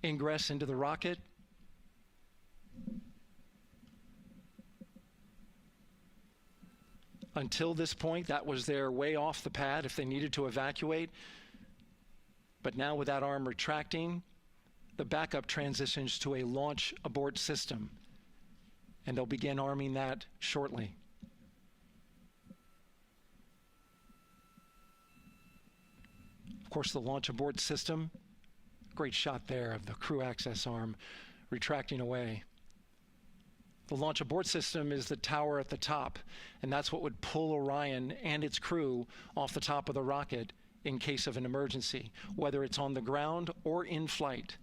ingress into the rocket. Until this point, that was their way off the pad if they needed to evacuate. But now with that arm retracting, the backup transitions to a launch abort system. And they'll begin arming that shortly. Of course, the launch abort system, great shot there of the crew access arm retracting away. The launch abort system is the tower at the top, and that's what would pull Orion and its crew off the top of the rocket in case of an emergency, whether it's on the ground or in flight.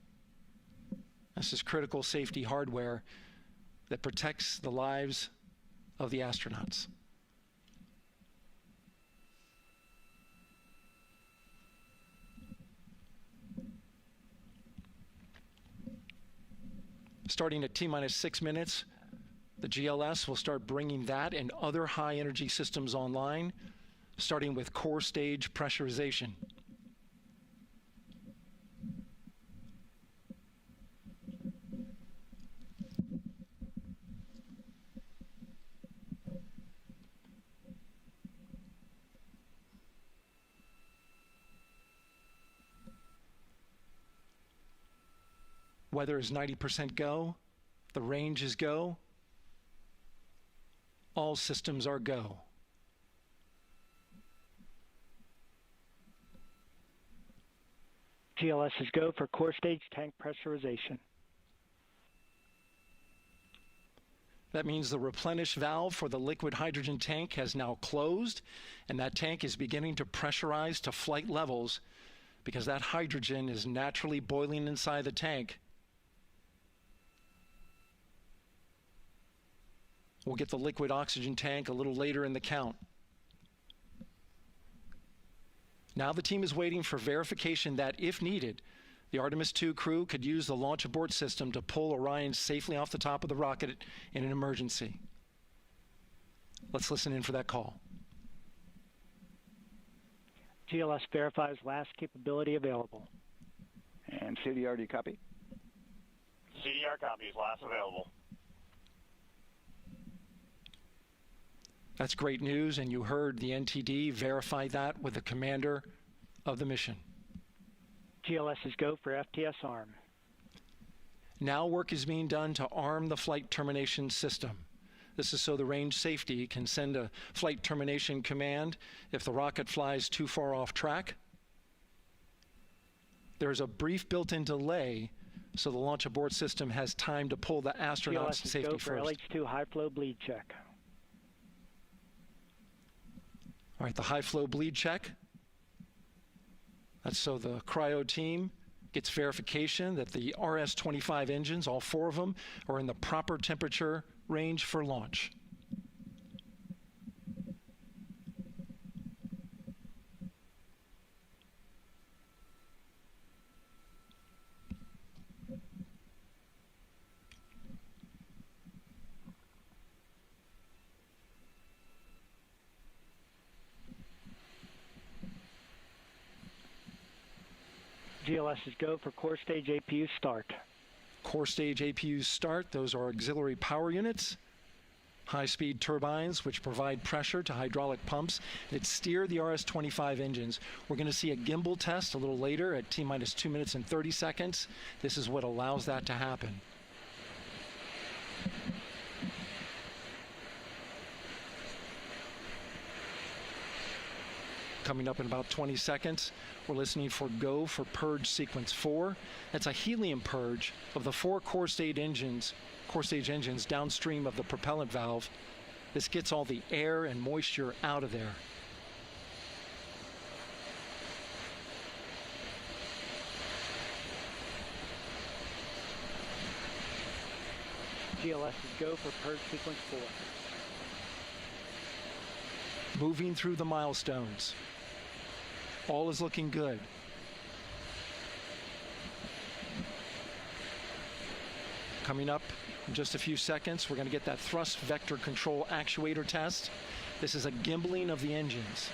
This is critical safety hardware that protects the lives of the astronauts. Starting at T-minus 6 minutes, the GLS will start bringing that and other high-energy systems online, starting with core stage pressurization. Weather is 90% go. The range is go. All systems are go. GLS is go for core stage tank pressurization. That means the replenish valve for the liquid hydrogen tank has now closed, and that tank is beginning to pressurize to flight levels because that hydrogen is naturally boiling inside the tank. We'll get the liquid oxygen tank a little later in the count. Now the team is waiting for verification that, if needed, the Artemis II crew could use the launch abort system to pull Orion safely off the top of the rocket in an emergency. Let's listen in for that call. GLS verifies last capability available. And CDR, do you copy? CDR copies, last available. That's great news, and you heard the NTD verify that with the commander of the mission. GLS is go for FTS arm. Now work is being done to arm the flight termination system. This is so the range safety can send a flight termination command if the rocket flies too far off track. There's a brief built-in delay, so the launch abort system has time to pull the astronauts to safety first. GLS is go for LH2 high flow bleed check. All right, the high flow bleed check. That's so the cryo team gets verification that the RS-25 engines, all 4 of them, are in the proper temperature range for launch. GLS is go for core stage APU start. Core stage APUs start. Those are auxiliary power units, high-speed turbines which provide pressure to hydraulic pumps that steer the RS-25 engines. We're going to see a gimbal test a little later at T-minus 2 minutes and 30 seconds. This is what allows that to happen. Coming up in about 20 seconds, we're listening for go for purge sequence 4. That's a helium purge of the 4 core stage engines downstream of the propellant valve. This gets all the air and moisture out of there. GLS is go for purge sequence 4. Moving through the milestones. All is looking good. Coming up in just a few seconds, we're going to get that thrust vector control actuator test. This is a gimbaling of the engines.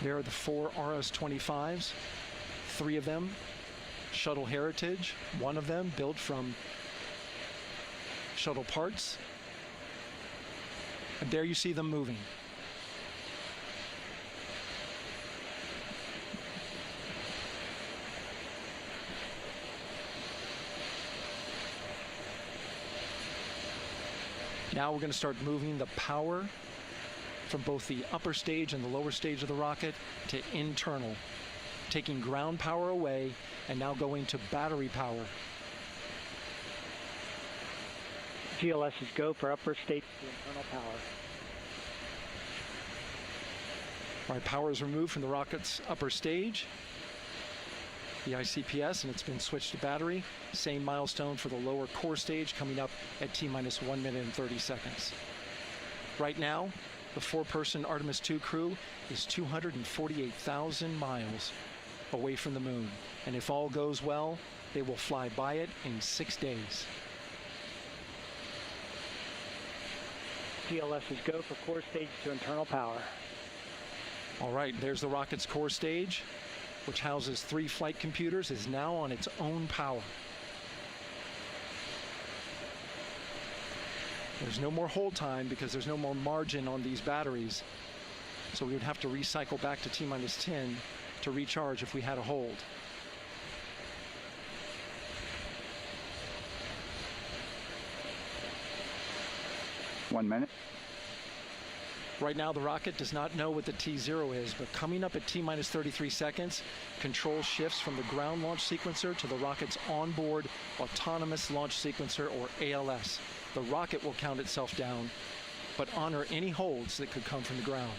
There are the 4 RS-25s, 3 of them Shuttle Heritage, 1 of them built from shuttle parts. And there you see them moving. Now we're going to start moving the power from both the upper stage and the lower stage of the rocket to internal, taking ground power away and now going to battery power. GLS is go for upper stage to internal power. All right, power is removed from the rocket's upper stage, the ICPS, and it's been switched to battery. Same milestone for the lower core stage coming up at T-minus 1 minute and 30 seconds. Right now, the 4-person Artemis II crew is 248,000 miles away from the moon. And if all goes well, they will fly by it in 6 days. GLS is go for core stage to internal power. All right, there's the rocket's core stage, which houses 3 flight computers, is now on its own power. There's no more hold time because there's no more margin on these batteries. So we would have to recycle back to T-minus 10 to recharge if we had a hold. One minute. Right now, the rocket does not know what the T0 is, but coming up at T-minus 33 seconds, control shifts from the ground launch sequencer to the rocket's onboard autonomous launch sequencer, or ALS. The rocket will count itself down, but honor any holds that could come from the ground.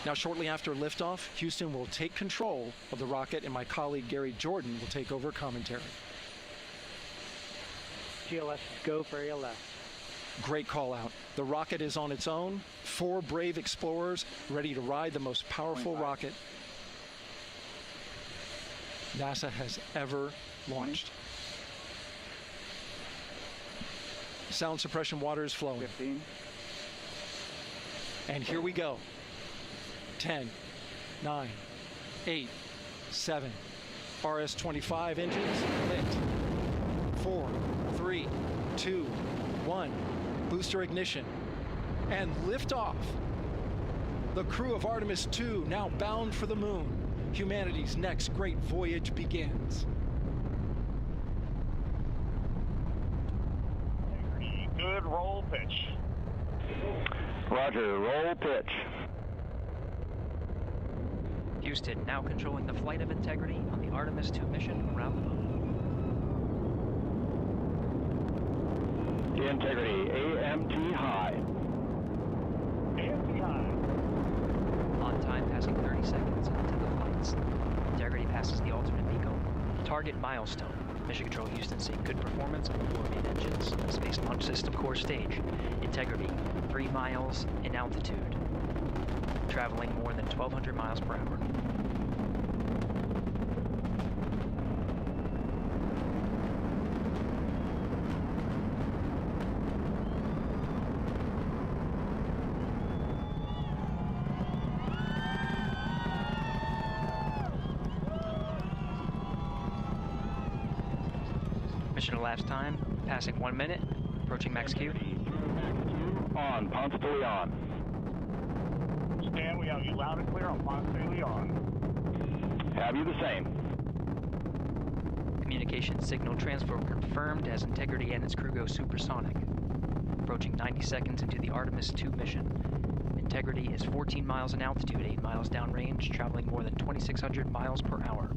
Now, shortly after liftoff, Houston will take control of the rocket, and my colleague Gary Jordan will take over commentary. GLS is go for ALS. Great call out. The rocket is on its own. 4 brave explorers ready to ride the most powerful rocket NASA has ever launched. Sound suppression water is flowing. 15. And here we go. 10, 9, 8, 7. RS-25 engines lit. 4, 3, 2, 1. Booster ignition. And liftoff. The crew of Artemis II now bound for the moon. Humanity's next great voyage begins. Good roll pitch. Roger, roll pitch. Houston now controlling the flight of Integrity on the Artemis II mission around the moon. Integrity, AMT high. AMT high. On time passing 30 seconds into the flights. Integrity passes the alternate beacon. Target milestone. Mission Control Houston seeing good performance on the 4 main engines. Space Launch System core stage. Integrity, 3 miles in altitude. Traveling more than 1,200 miles per hour. Mission elapsed time, passing 1 minute, approaching max Q. On, Ponce de Leon. Stan, we have you loud and clear on Ponce de Leon. Have you the same? Communication signal transfer confirmed as Integrity and its crew go supersonic. Approaching 90 seconds into the Artemis II mission. Integrity is 14 miles in altitude, 8 miles downrange, traveling more than 2,600 miles per hour.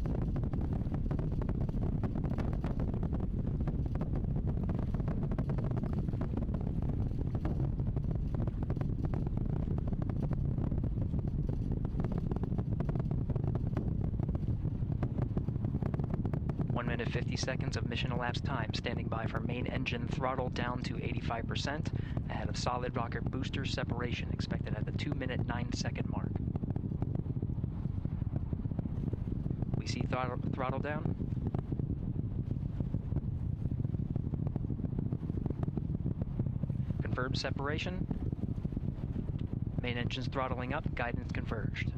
Minute 50 seconds of mission elapsed time, standing by for main engine throttle down to 85%, ahead of solid rocket booster separation expected at the 2 minute 9 second mark. ETC throttle down. Confirmed separation. Main engines throttling up, guidance converged.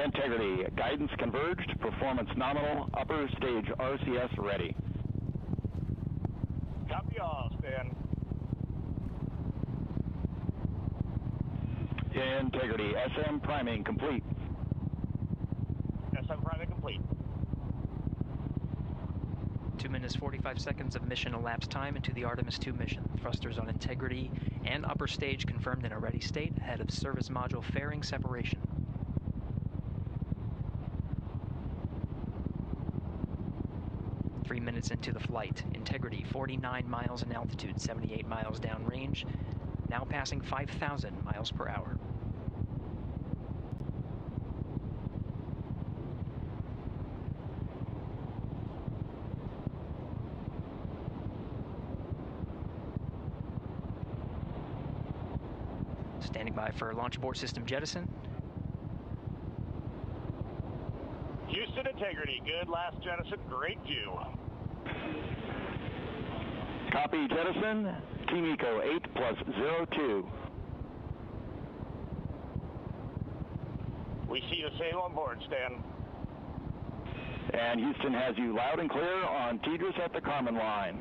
Integrity, guidance converged, performance nominal, upper stage RCS ready. Copy all, Stan. Integrity, SM priming complete. SM priming complete. 2 minutes 45 seconds of mission elapsed time into the Artemis II mission. Thrusters on Integrity and upper stage confirmed in a ready state ahead of service module fairing separation. Minutes into the flight. Integrity 49 miles in altitude, 78 miles downrange, now passing 5,000 miles per hour. Standing by for launch abort system jettison. Houston Integrity, good last jettison, great view. Copy jettison, Team Eco 8+02. We see the same on board, Stan. And Houston has you loud and clear on TDRS at the Kármán line.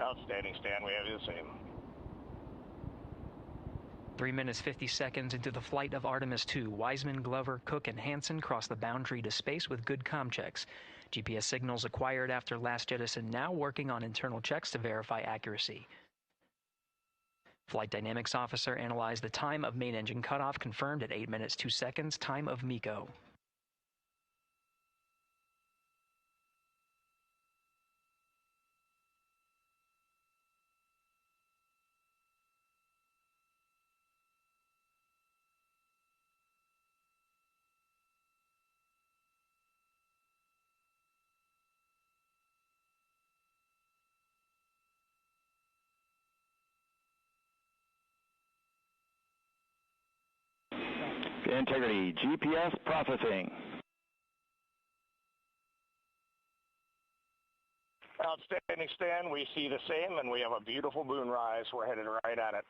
Outstanding, Stan, we have you the same. 3 minutes 50 seconds into the flight of Artemis II, Wiseman, Glover, Cook, and Hansen cross the boundary to space with good comm checks. GPS signals acquired after last jettison now working on internal checks to verify accuracy. Flight Dynamics Officer analyzed the time of main engine cutoff, confirmed at 8 minutes 2 seconds, time of MECO. Integrity, GPS processing. Outstanding, Stan. We see the same, and we have a beautiful moonrise. We're headed right at it.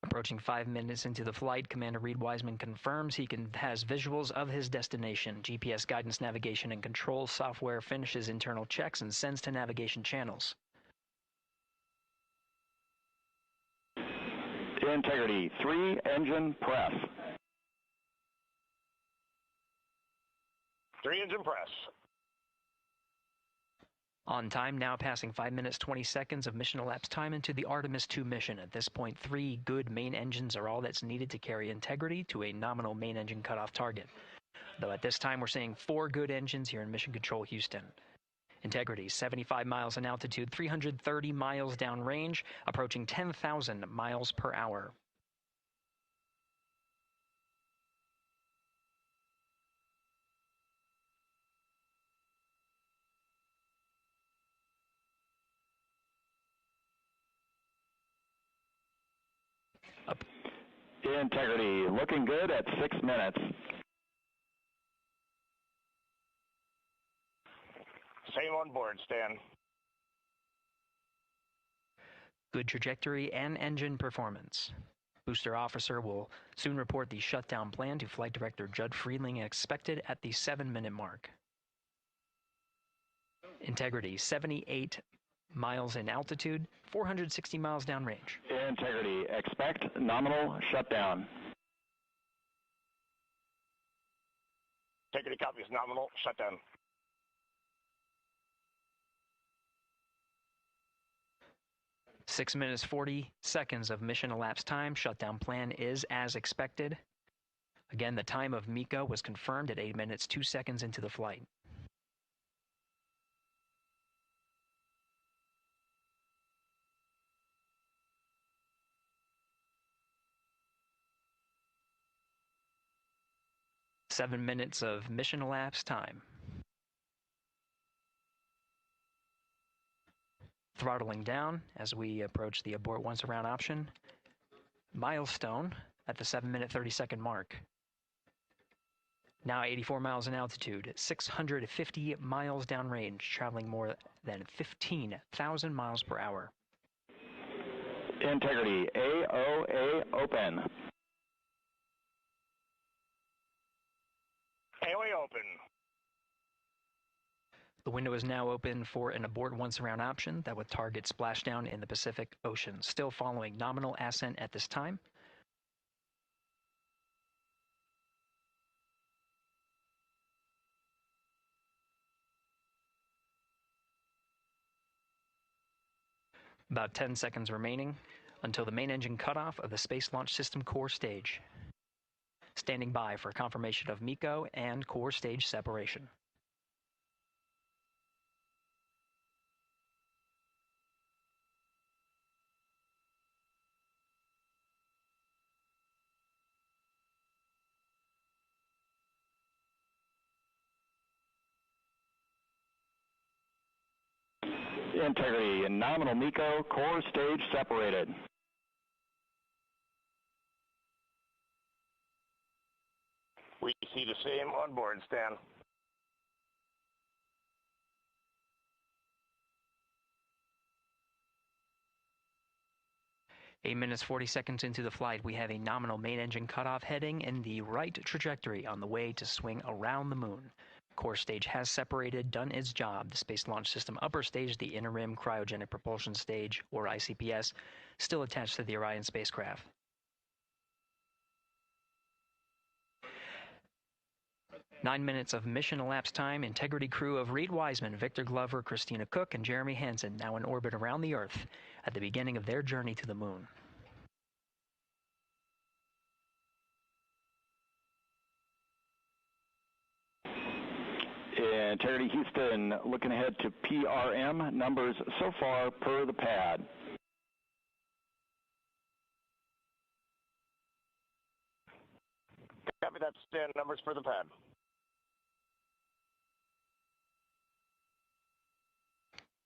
Approaching 5 minutes into the flight, Commander Reed Wiseman confirms he has visuals of his destination. GPS guidance, navigation, and control software finishes internal checks and sends to navigation channels. Integrity, 3 engine press. 3 engine press. On time, now passing 5 minutes 20 seconds of mission elapsed time into the Artemis II mission. At this point, 3 good main engines are all that's needed to carry Integrity to a nominal main engine cutoff target. Though at this time, we're seeing 4 good engines here in Mission Control Houston. Integrity, 75 miles in altitude, 330 miles downrange, approaching 10,000 miles per hour. Integrity, looking good at 6 minutes. Same on board, Stan. Good trajectory and engine performance. Booster officer will soon report the shutdown plan to Flight Director Judd Friedling, expected at the 7-minute mark. Integrity, 78 miles in altitude, 460 miles downrange. Integrity, expect nominal shutdown. Integrity copies nominal shutdown. Six minutes 40 seconds of mission elapsed time. Shutdown plan is as expected. Again, the time of MECO was confirmed at 8 minutes 2 seconds into the flight. Seven minutes of mission elapsed time. Throttling down as we approach the abort once around option. Milestone at the 7-minute 30-second mark. Now 84 miles in altitude, 650 miles downrange, traveling more than 15,000 miles per hour. Integrity, AOA open. AOA open. The window is now open for an abort once around option that would target splashdown in the Pacific Ocean. Still following nominal ascent at this time. About 10 seconds remaining until the main engine cutoff of the Space Launch System core stage. Standing by for confirmation of MECO and core stage separation. Integrity and nominal MECO, core stage separated. We see the same on board, Stan. Eight minutes, 40 seconds into the flight, we have a nominal main engine cutoff heading in the right trajectory on the way to swing around the moon. Core stage has separated, done its job. The Space Launch System upper stage, the interim cryogenic propulsion stage, or ICPS, still attached to the Orion spacecraft. Nine minutes of mission elapsed time. Integrity crew of Reed Wiseman, Victor Glover, Christina Cook, and Jeremy Hansen now in orbit around the Earth at the beginning of their journey to the moon. Integrity Houston, looking ahead to PRM numbers so far per the pad. Copy that, Stan. Numbers for the pad.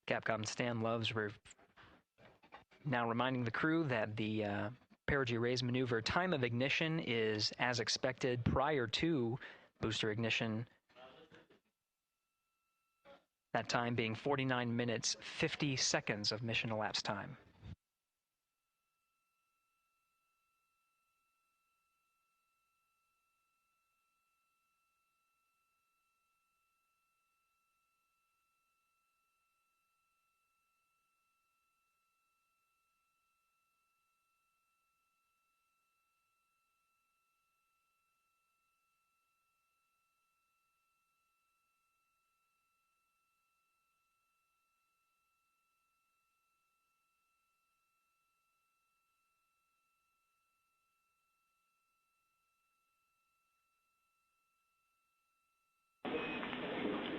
Capcom Stan Loves now reminding the crew that the perigee raise maneuver time of ignition is as expected prior to booster ignition. That time being 49 minutes, 50 seconds of mission elapsed time.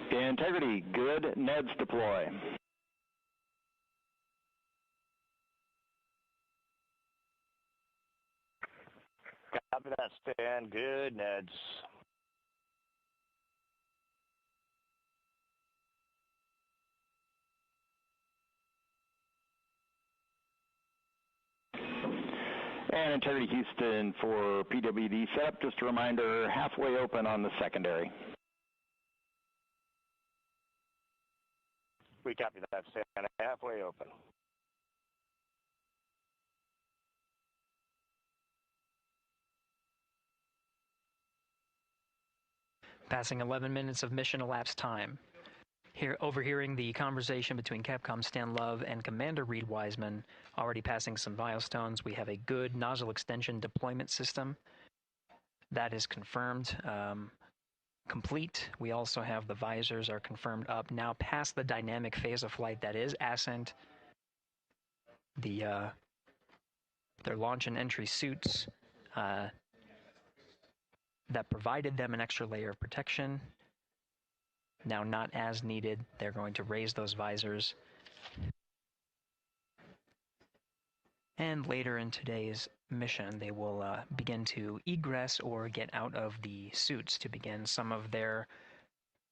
Integrity, good. NEDS deploy. Copy that, Stan. Good, Neds. And Integrity Houston for PWD setup. Just a reminder, halfway open on the secondary. We copy that, Stan. Halfway open. Passing 11 minutes of mission elapsed time. Here, overhearing the conversation between Capcom Stan Love and Commander Reed Wiseman, already passing some milestones. We have a good nozzle extension deployment system. That is confirmed. Complete. We also have the visors are confirmed up now past the dynamic phase of flight, that is ascent. Their launch and entry suits that provided them an extra layer of protection. Now not as needed. They're going to raise those visors. And later in today's mission, they will begin to egress or get out of the suits to begin some of their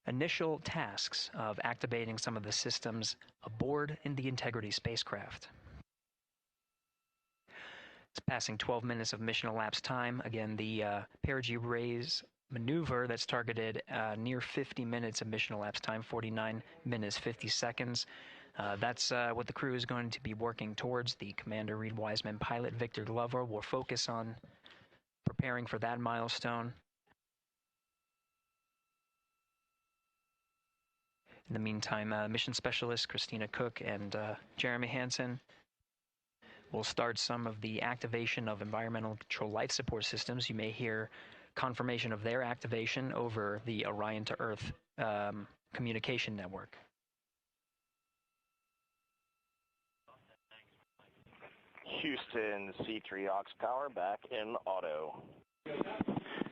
initial tasks of activating some of the systems aboard in the Integrity spacecraft. It's passing 12 minutes of mission elapsed time. Again, the perigee raise maneuver that's targeted near 50 minutes of mission elapsed time, 49 minutes, 50 seconds. That's what the crew is going to be working towards. The Commander Reed Wiseman, pilot Victor Glover will focus on preparing for that milestone. In the meantime, mission specialists Christina Cook and Jeremy Hansen will start some of the activation of environmental control life support systems. You may hear confirmation of their activation over the Orion to Earth communication network. Houston, C3 aux power back in auto.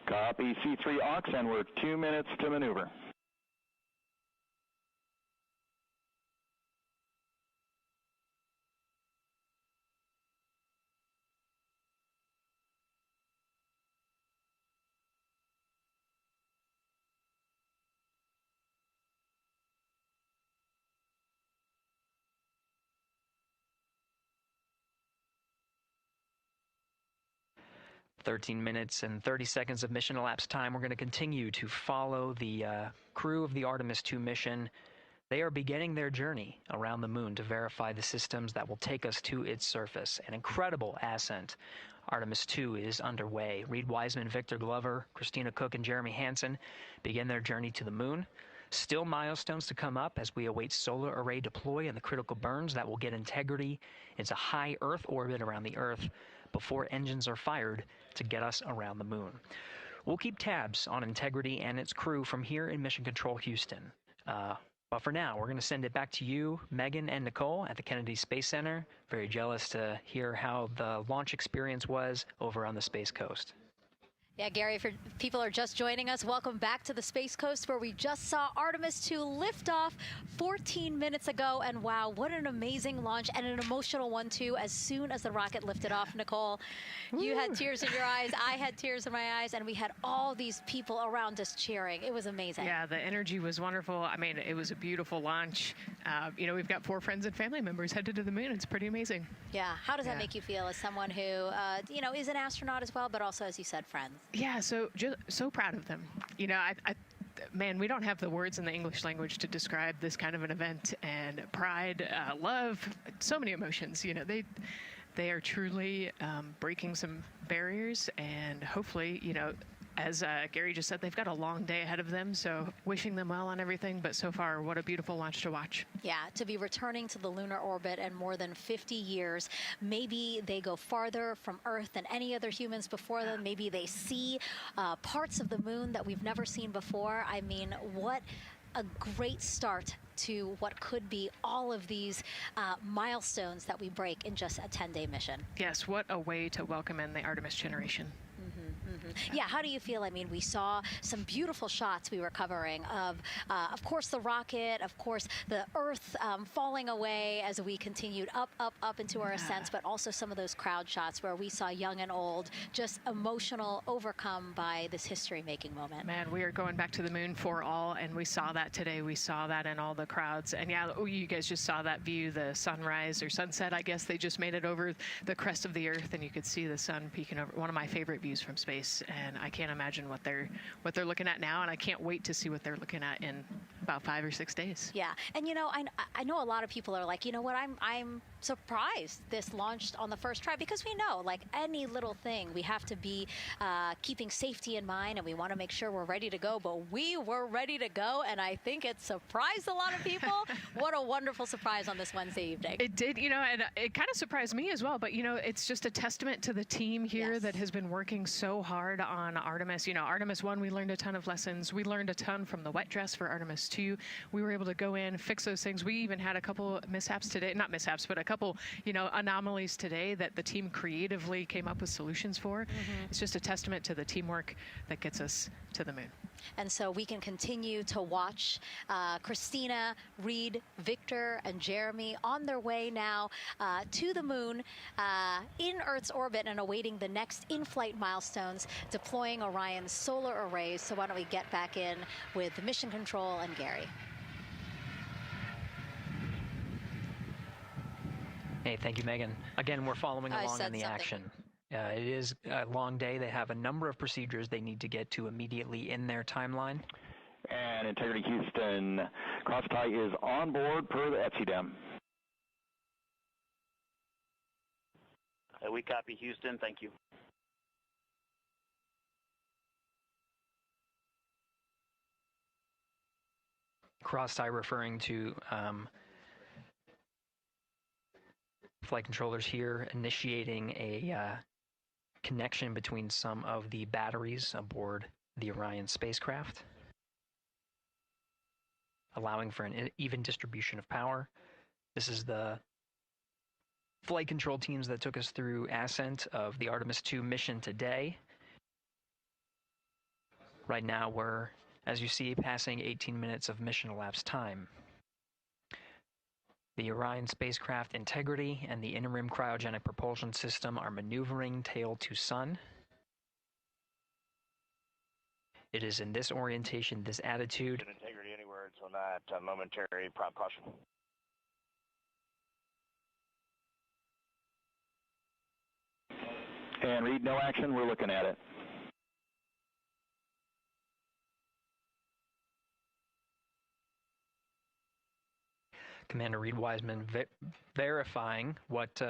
Copy C3 aux, and we're 2 minutes to maneuver. "13 minutes and 30 seconds of mission elapsed time. We're going to continue to follow the crew of the Artemis II mission. They are beginning their journey around the moon to verify the systems that will take us to its surface. An incredible ascent. Artemis II is underway. Reed Wiseman, Victor Glover, Christina Cook, and Jeremy Hansen begin their journey to the moon. Still milestones to come up as we await solar array deploy and the critical burns that will get Integrity into high Earth orbit around the Earth before engines are fired to get us around the moon. We'll keep tabs on Integrity and its crew from here in Mission Control Houston. But for now, we're going to send it back to you, Megan and Nicole at the Kennedy Space Center. Very jealous to hear how the launch experience was over on the Space Coast. Yeah, Gary, if people are just joining us, welcome back to the Space Coast, where we just saw Artemis II lift off 14 minutes ago. And wow, what an amazing launch, and an emotional one, too. As soon as the rocket lifted off, Nicole, you had tears in your eyes, I had tears in my eyes, and we had all these people around us cheering. It was amazing. Yeah, the energy was wonderful. I mean, it was a beautiful launch. You know, we've got 4 friends and family members headed to the moon. It's pretty amazing. Yeah. How does that make you feel as someone who, you know, is an astronaut as well, but also, as you said, friends? Yeah, so proud of them. You know, man, we don't have the words in the English language to describe this kind of an event, and pride, love, so many emotions. You know, they are truly breaking some barriers, and hopefully, you know, as Gary just said, they've got a long day ahead of them, so wishing them well on everything. But so far, what a beautiful launch to watch. Yeah, to be returning to the lunar orbit in more than 50 years. Maybe they go farther from Earth than any other humans before them. Maybe they see parts of the moon that we've never seen before. I mean, what a great start to what could be all of these milestones that we break in just a 10-day mission. Yes, what a way to welcome in the Artemis generation. Yeah, how do you feel? I mean, we saw some beautiful shots we were covering of course, the rocket, of course, the Earth falling away as we continued up into our ascents, but also some of those crowd shots where we saw young and old just emotional, overcome by this history-making moment. Man, we are going back to the moon for all, and we saw that today. We saw that in all the crowds. And yeah, you guys just saw that view, the sunrise or sunset, I guess. They just made it over the crest of the Earth, and you could see the sun peeking over. One of my favorite views from space. And I can't imagine what they're looking at now, and I can't wait to see what they're looking at in about 5 or 6 days. Yeah, and you know, I know a lot of people are like, you know what, I'm surprised this launched on the first try, because we know, like any little thing, we have to be keeping safety in mind, and we want to make sure we're ready to go. But we were ready to go, and I think it surprised a lot of people. What a wonderful surprise on this Wednesday evening. It did, you know, and it kind of surprised me as well. But you know, it's just a testament to the team here that has been working so hard on Artemis. You know, Artemis 1, we learned a ton of lessons. We learned a ton from the wet dress for Artemis 2. We were able to go in, fix those things. We even had a couple mishaps today, not mishaps, but a couple, you know, anomalies today that the team creatively came up with solutions for. It's just a testament to the teamwork that gets us to the moon. And so we can continue to watch Christina, Reed, Victor, and Jeremy on their way now to the moon in Earth's orbit and awaiting the next in-flight milestones, deploying Orion's solar arrays. So why don't we get back in with Mission Control and Gary. Hey, thank you, Megan. Again, we're following along on the action. It is a long day. They have a number of procedures they need to get to immediately in their timeline. And Integrity Houston, cross-tie is on board per the ETSI-DEM. We copy, Houston. Thank you. Cross-tie referring to flight controllers here initiating a connection between some of the batteries aboard the Orion spacecraft, allowing for an even distribution of power. This is the flight control teams that took us through ascent of the Artemis II mission today. Right now we're, as you see, passing 18 minutes of mission elapsed time. The Orion spacecraft integrity and the interim cryogenic propulsion system are maneuvering tail to sun. It is in this orientation, this attitude. Integrity, any words on that momentary prop caution? And Reed, no action. We're looking at it. Commander Reed Wiseman verifying what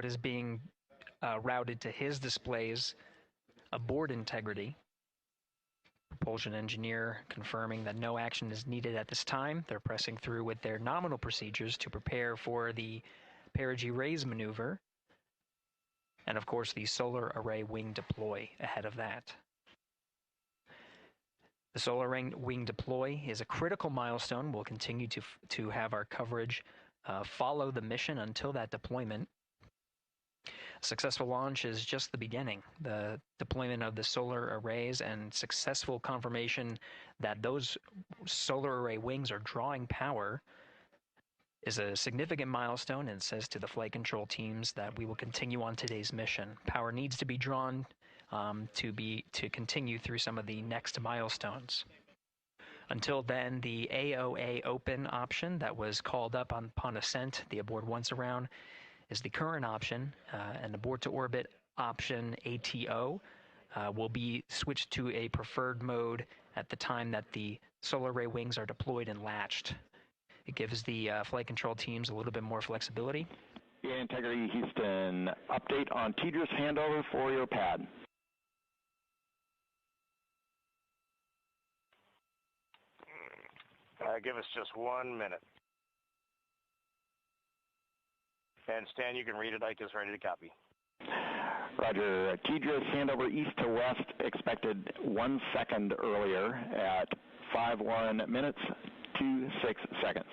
is being routed to his displays aboard Integrity. Propulsion engineer confirming that no action is needed at this time. They're pressing through with their nominal procedures to prepare for the perigee raise maneuver. And of course, the solar array wing deploy ahead of that. The solar wing deploy is a critical milestone. We'll continue to have our coverage follow the mission until that deployment. A successful launch is just the beginning. The deployment of the solar arrays and successful confirmation that those solar array wings are drawing power is a significant milestone and says to the flight control teams that we will continue on today's mission. Power needs to be drawn to continue through some of the next milestones. Until then, the AOA open option that was called up upon ascent, the aboard once around, is the current option, and aboard to orbit option ATO will be switched to a preferred mode at the time that the solar array wings are deployed and latched. It gives the flight control teams a little bit more flexibility. Integrity Houston, update on TDRS handover for your pad. Give us just 1 minute. And Stan, you can read it. Ike is ready to copy. Roger. TDRS handover east to west expected 1 second earlier at 5:1 minutes 26 seconds.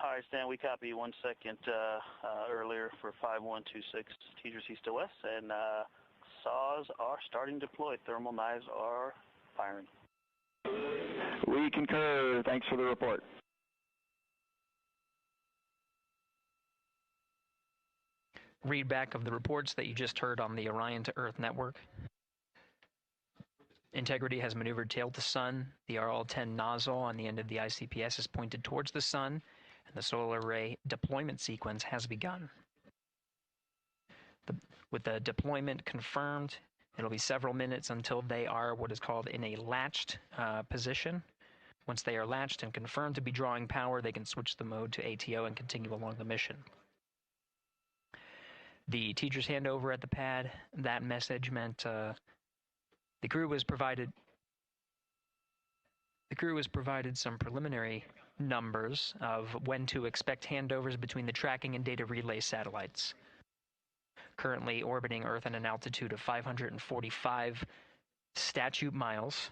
All right, Stan, we copy 1 second earlier for 5126 TDRS east to west, and saws are starting to deploy. Thermal knives are firing. We concur. Thanks for the report. Read back of the reports that you just heard on the Orion to Earth network. Integrity has maneuvered tail to sun. The RL-10 nozzle on the end of the ICPS is pointed towards the sun, and the solar array deployment sequence has begun. With the deployment confirmed, it'll be several minutes until they are what is called in a latched position. Once they are latched and confirmed to be drawing power, they can switch the mode to ATO and continue along the mission. The teacher's handover at the pad, that message meant the crew was provided some preliminary numbers of when to expect handovers between the tracking and data relay satellites. Currently orbiting Earth at an altitude of 545 statute miles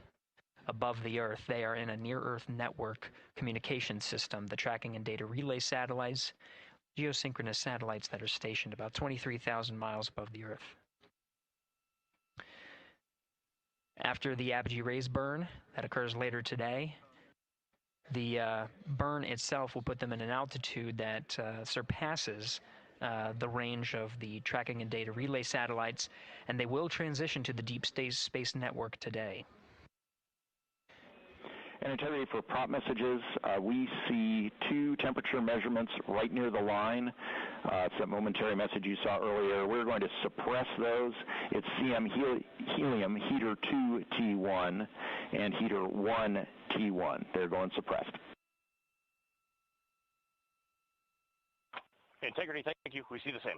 above the Earth. They are in a near-Earth network communication system, the tracking and data relay satellites, geosynchronous satellites that are stationed about 23,000 miles above the Earth. After the apogee rays burn, that occurs later today, the burn itself will put them in an altitude that surpasses the range of the tracking and data relay satellites, and they will transition to the deep space network today. And integrity for prop messages, we see 2 temperature measurements right near the line. It's that momentary message you saw earlier. We're going to suppress those. It's CM helium heater 2 T1 and heater 1 T1. They're going suppressed. Integrity, thank you. We see the same.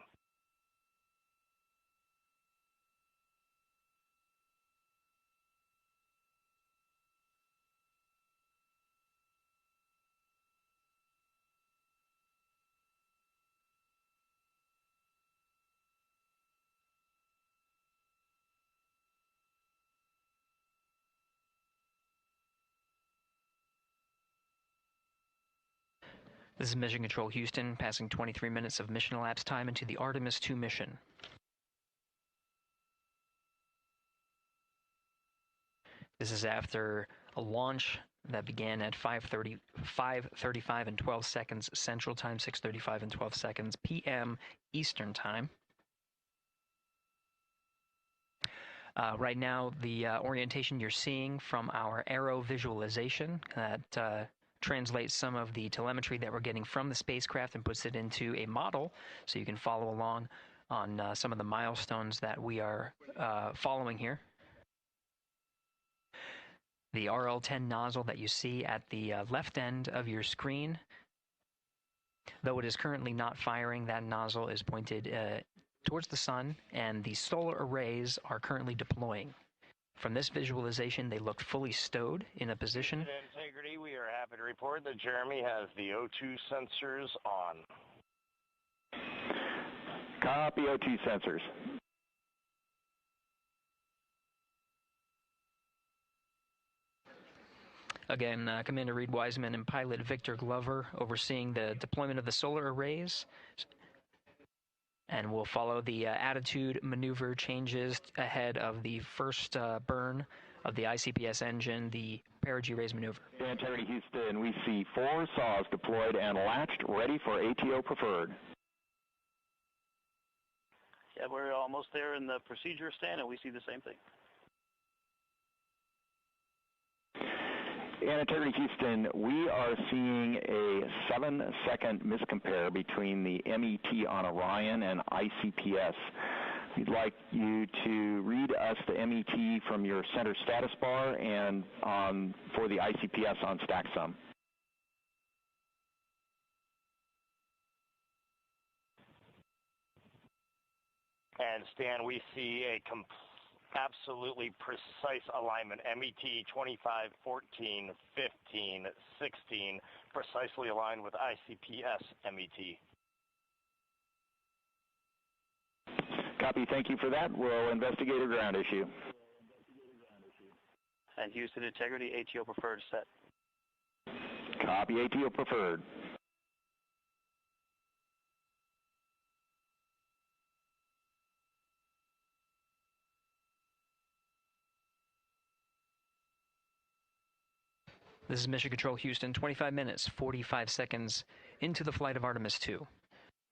This is Mission Control Houston, passing 23 minutes of mission elapsed time into the Artemis II mission. This is after a launch that began at 5:35 and 12 seconds Central Time, 6:35 and 12 seconds PM Eastern Time. Right now, the orientation you're seeing from our arrow visualization that translates some of the telemetry that we're getting from the spacecraft and puts it into a model so you can follow along on some of the milestones that we are following here. The RL-10 nozzle that you see at the left end of your screen, though it is currently not firing, that nozzle is pointed towards the sun, and the solar arrays are currently deploying. From this visualization, they look fully stowed in a position. Integrity, we are happy to report that Jeremy has the O2 sensors on. Copy O2 sensors. Again, Commander Reed Wiseman and pilot Victor Glover overseeing the deployment of the solar arrays. And we'll follow the attitude maneuver changes ahead of the first burn of the ICPS engine, the perigee raise maneuver. Integrity Houston, we see 4 saws deployed and latched, ready for ATO preferred. Yeah, we're almost there in the procedure stand, and we see the same thing. And Integrity Houston, we are seeing a 7-second miscompare between the MET on Orion and ICPS. We'd like you to read us the MET from your center status bar and for the ICPS on StackSum. And Stan, we see a absolutely precise alignment. MET 25, 14, 15, 16, precisely aligned with ICPS MET. Copy. Thank you for that. We'll investigate a ground issue. And Houston Integrity, ATO preferred set. Copy. ATO preferred. This is Mission Control Houston, 25 minutes, 45 seconds into the flight of Artemis II.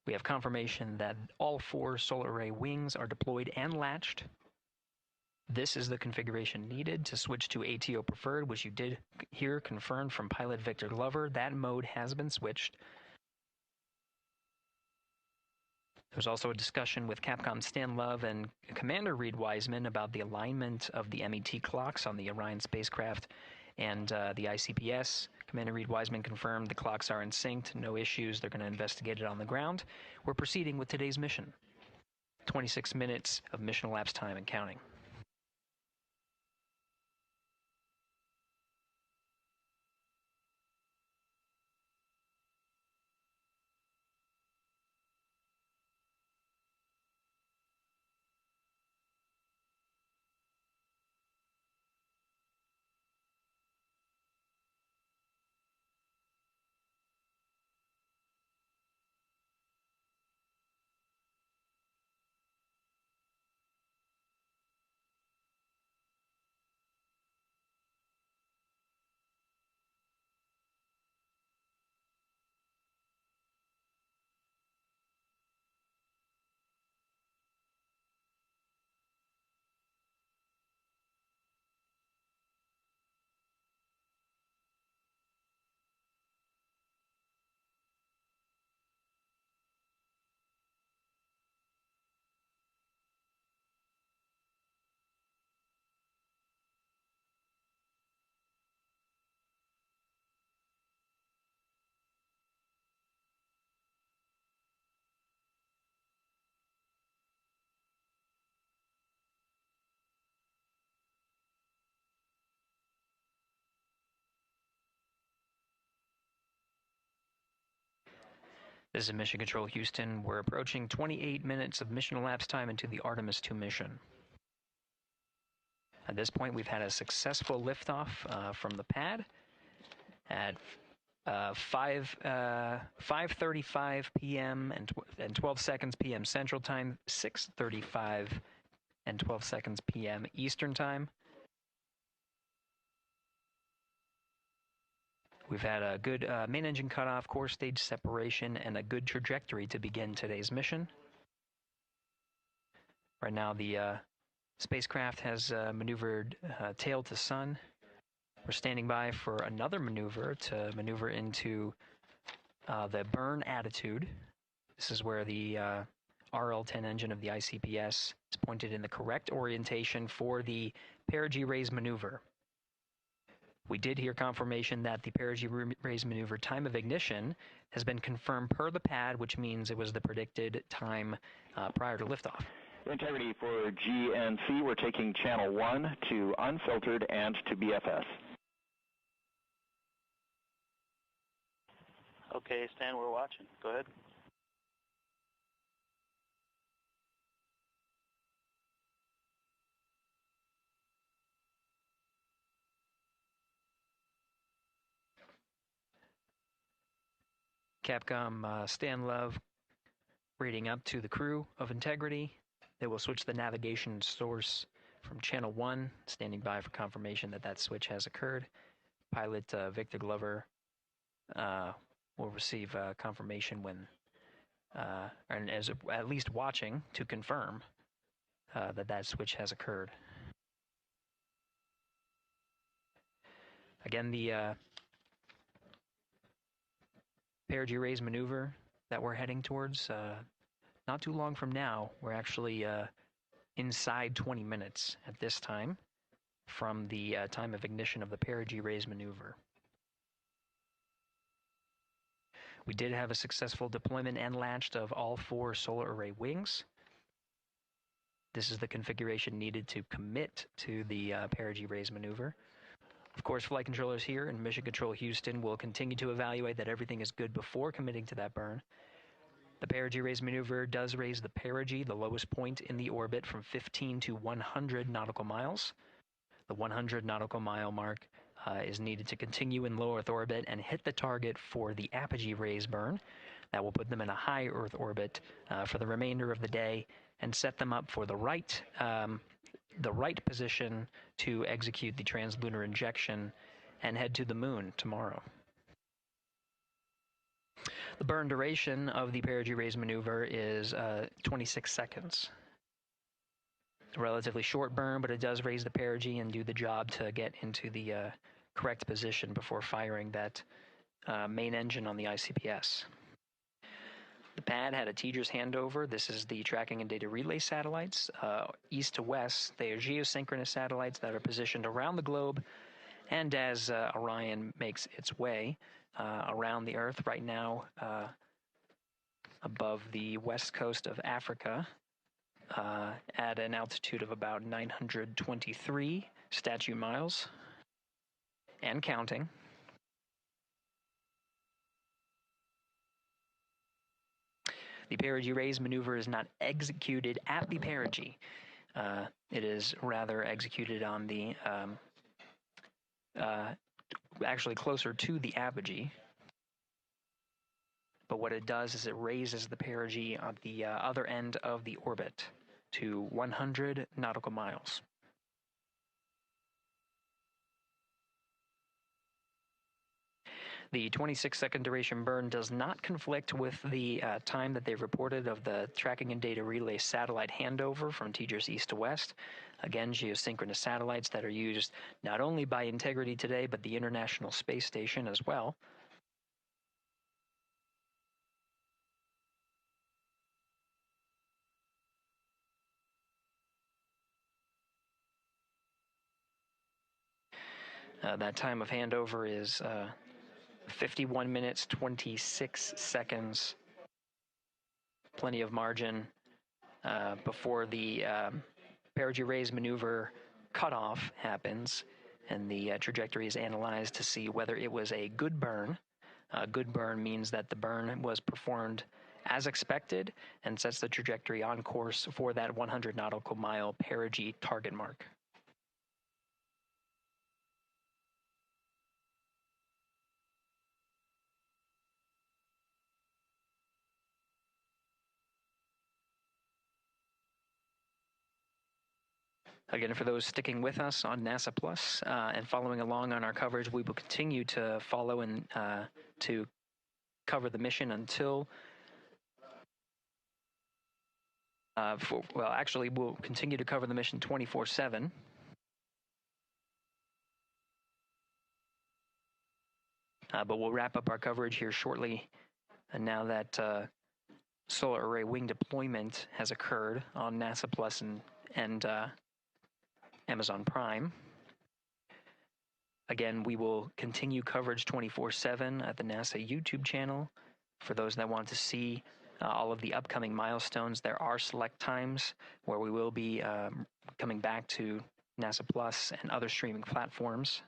We have confirmation that all 4 solar array wings are deployed and latched. This is the configuration needed to switch to ATO preferred, which you did hear confirmed from pilot Victor Glover. That mode has been switched. There's also a discussion with Capcom Stan Love and Commander Reed Wiseman about the alignment of the MET clocks on the Orion spacecraft and the ICPS. Commander Reed Wiseman confirmed the clocks are in sync, no issues. They're going to investigate it on the ground. We're proceeding with today's mission. 26 minutes of mission elapsed time and counting. This is Mission Control Houston. We're approaching 28 minutes of mission elapsed time into the Artemis II mission. At this point, we've had a successful liftoff from the pad at 5:35 p.m. and 12 seconds p.m. Central Time, 6:35 and 12 seconds p.m. Eastern Time. We've had a good main engine cutoff, core stage separation, and a good trajectory to begin today's mission. Right now, the spacecraft has maneuvered tail to sun. We're standing by for another maneuver to maneuver into the burn attitude. This is where the RL-10 engine of the ICPS is pointed in the correct orientation for the perigee raise maneuver. We did hear confirmation that the perigee raise maneuver time of ignition has been confirmed per the pad, which means it was the predicted time prior to liftoff. Integrity for GNC, we're taking channel 1 to unfiltered and to BFS. Okay, Stan, we're watching. Go ahead. Capcom Stan Love reading up to the crew of Integrity. They will switch the navigation source from channel 1, standing by for confirmation that that switch has occurred. Pilot Victor Glover will receive confirmation when, and as at least watching to confirm that that switch has occurred. Again, the perigee raise maneuver that we're heading towards, not too long from now, we're actually inside 20 minutes at this time from the time of ignition of the perigee raise maneuver. We did have a successful deployment and launched of all 4 solar array wings. This is the configuration needed to commit to the perigee raise maneuver. Of course, flight controllers here in Mission Control Houston will continue to evaluate that everything is good before committing to that burn. The perigee raise maneuver does raise the perigee, the lowest point in the orbit, from 15 to 100 nautical miles. The 100 nautical mile mark is needed to continue in low Earth orbit and hit the target for the apogee raise burn. That will put them in a high Earth orbit for the remainder of the day and set them up for the right position to execute the translunar injection and head to the moon tomorrow. The burn duration of the perigee raise maneuver is 26 seconds. A relatively short burn, but it does raise the perigee and do the job to get into the correct position before firing that main engine on the ICPS. The pad had a TDRS handover. This is the tracking and data relay satellites. East to west, they are geosynchronous satellites that are positioned around the globe. And as Orion makes its way around the Earth right now, above the west coast of Africa, at an altitude of about 923 statute miles, and counting. The perigee raise maneuver is not executed at the perigee. It is rather executed on the, actually closer to the apogee. But what it does is it raises the perigee at the other end of the orbit to 100 nautical miles. The 26-second duration burn does not conflict with the time that they've reported of the tracking and data relay satellite handover from TDRS east to west. Again, geosynchronous satellites that are used not only by Integrity today, but the International Space Station as well. That time of handover is 51 minutes, 26 seconds. Plenty of margin before the perigee raise maneuver cutoff happens, and the trajectory is analyzed to see whether it was a good burn Good burn means that the burn was performed as expected and sets the trajectory on course for that 100 nautical mile perigee target mark. Again, for those sticking with us on NASA Plus and following along on our coverage, we will continue to follow and to cover the mission until, actually, we'll continue to cover the mission 24/7. But we'll wrap up our coverage here shortly. And now that solar array wing deployment has occurred on NASA Plus and Amazon Prime. Again, we will continue coverage 24/7 at the NASA YouTube channel. For those that want to see all of the upcoming milestones, there are select times where we will be coming back to NASA Plus and other streaming platforms.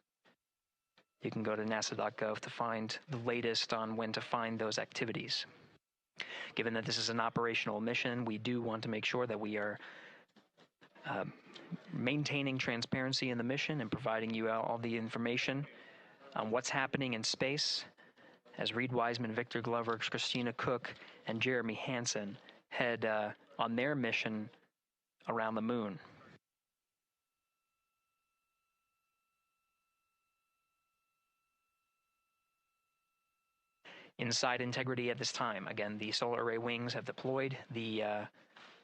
You can go to nasa.gov to find the latest on when to find those activities. Given that this is an operational mission, we do want to make sure that we are maintaining transparency in the mission and providing you all the information on what's happening in space as Reed Wiseman, Victor Glover, Christina Cook, and Jeremy Hansen head on their mission around the moon. Inside Integrity at this time, again, the solar array wings have deployed. The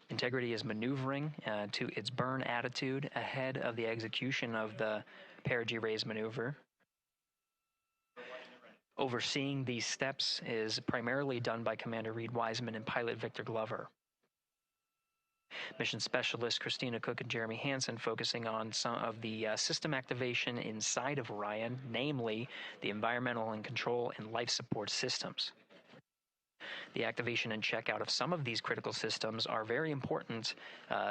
Integrity is maneuvering to its burn attitude ahead of the execution of the perigee raise maneuver. Overseeing these steps is primarily done by Commander Reed Wiseman and pilot Victor Glover. Mission specialists Christina Cook and Jeremy Hansen focusing on some of the system activation inside of Orion, namely the environmental and control and life support systems. The activation and checkout of some of these critical systems are very important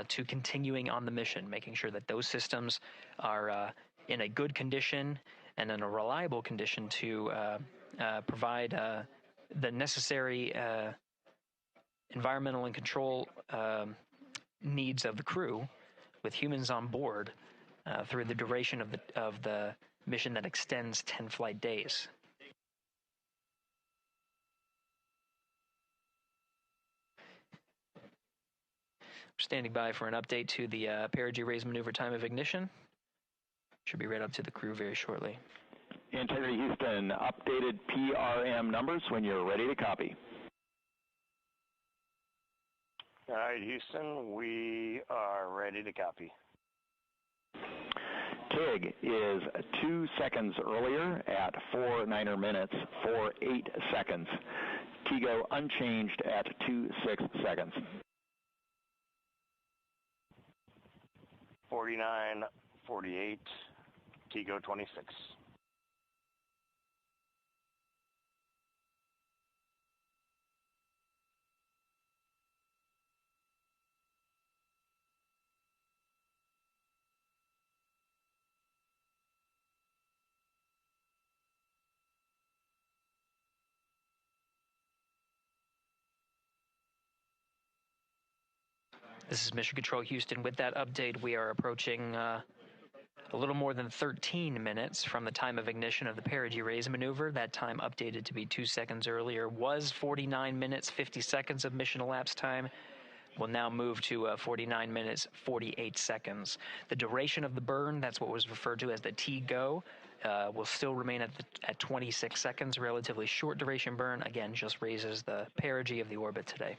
to continuing on the mission, making sure that those systems are in a good condition and in a reliable condition to provide the necessary environmental and control needs of the crew with humans on board through the duration of the mission that extends 10 flight days. Standing by for an update to the perigee raise maneuver time of ignition. Should be right up to the crew very shortly. Integrity Houston, updated PRM numbers when you're ready to copy. All right, Houston, we are ready to copy. TIG is 2 seconds earlier at 4 minutes, 48 seconds. TIGO unchanged at 26 seconds. 49, 48, TIGO 26. This is Mission Control Houston. With that update, we are approaching a little more than 13 minutes from the time of ignition of the perigee raise maneuver. That time updated to be 2 seconds earlier was 49 minutes, 50 seconds of mission elapsed time. We'll now move to 49 minutes, 48 seconds. The duration of the burn, that's what was referred to as the TGO, will still remain at 26 seconds. Relatively short duration burn, again, just raises the perigee of the orbit today.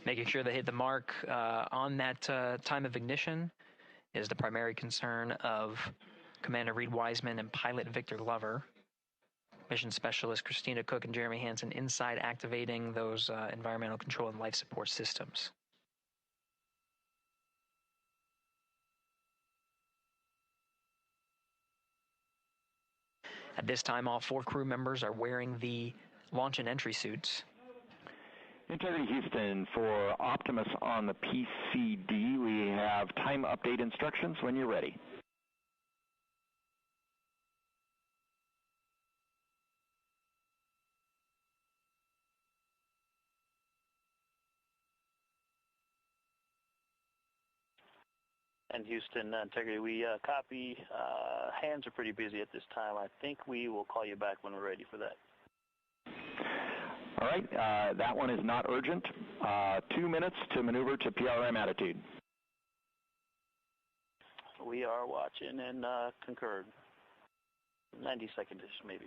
Making sure they hit the mark on that time of ignition is the primary concern of Commander Reed Wiseman and pilot Victor Glover. Mission specialist Christina Cook and Jeremy Hansen inside activating those environmental control and life support systems. At this time, all 4 crew members are wearing the launch and entry suits. Integrity Houston, for Optimus on the PCD, we have time update instructions when you're ready. And Houston, Integrity, we copy. Hands are pretty busy at this time. I think we will call you back when we're ready for that. All right, that one is not urgent. 2 minutes to maneuver to PRM attitude. We are watching and concurred. 90 seconds-ish, maybe.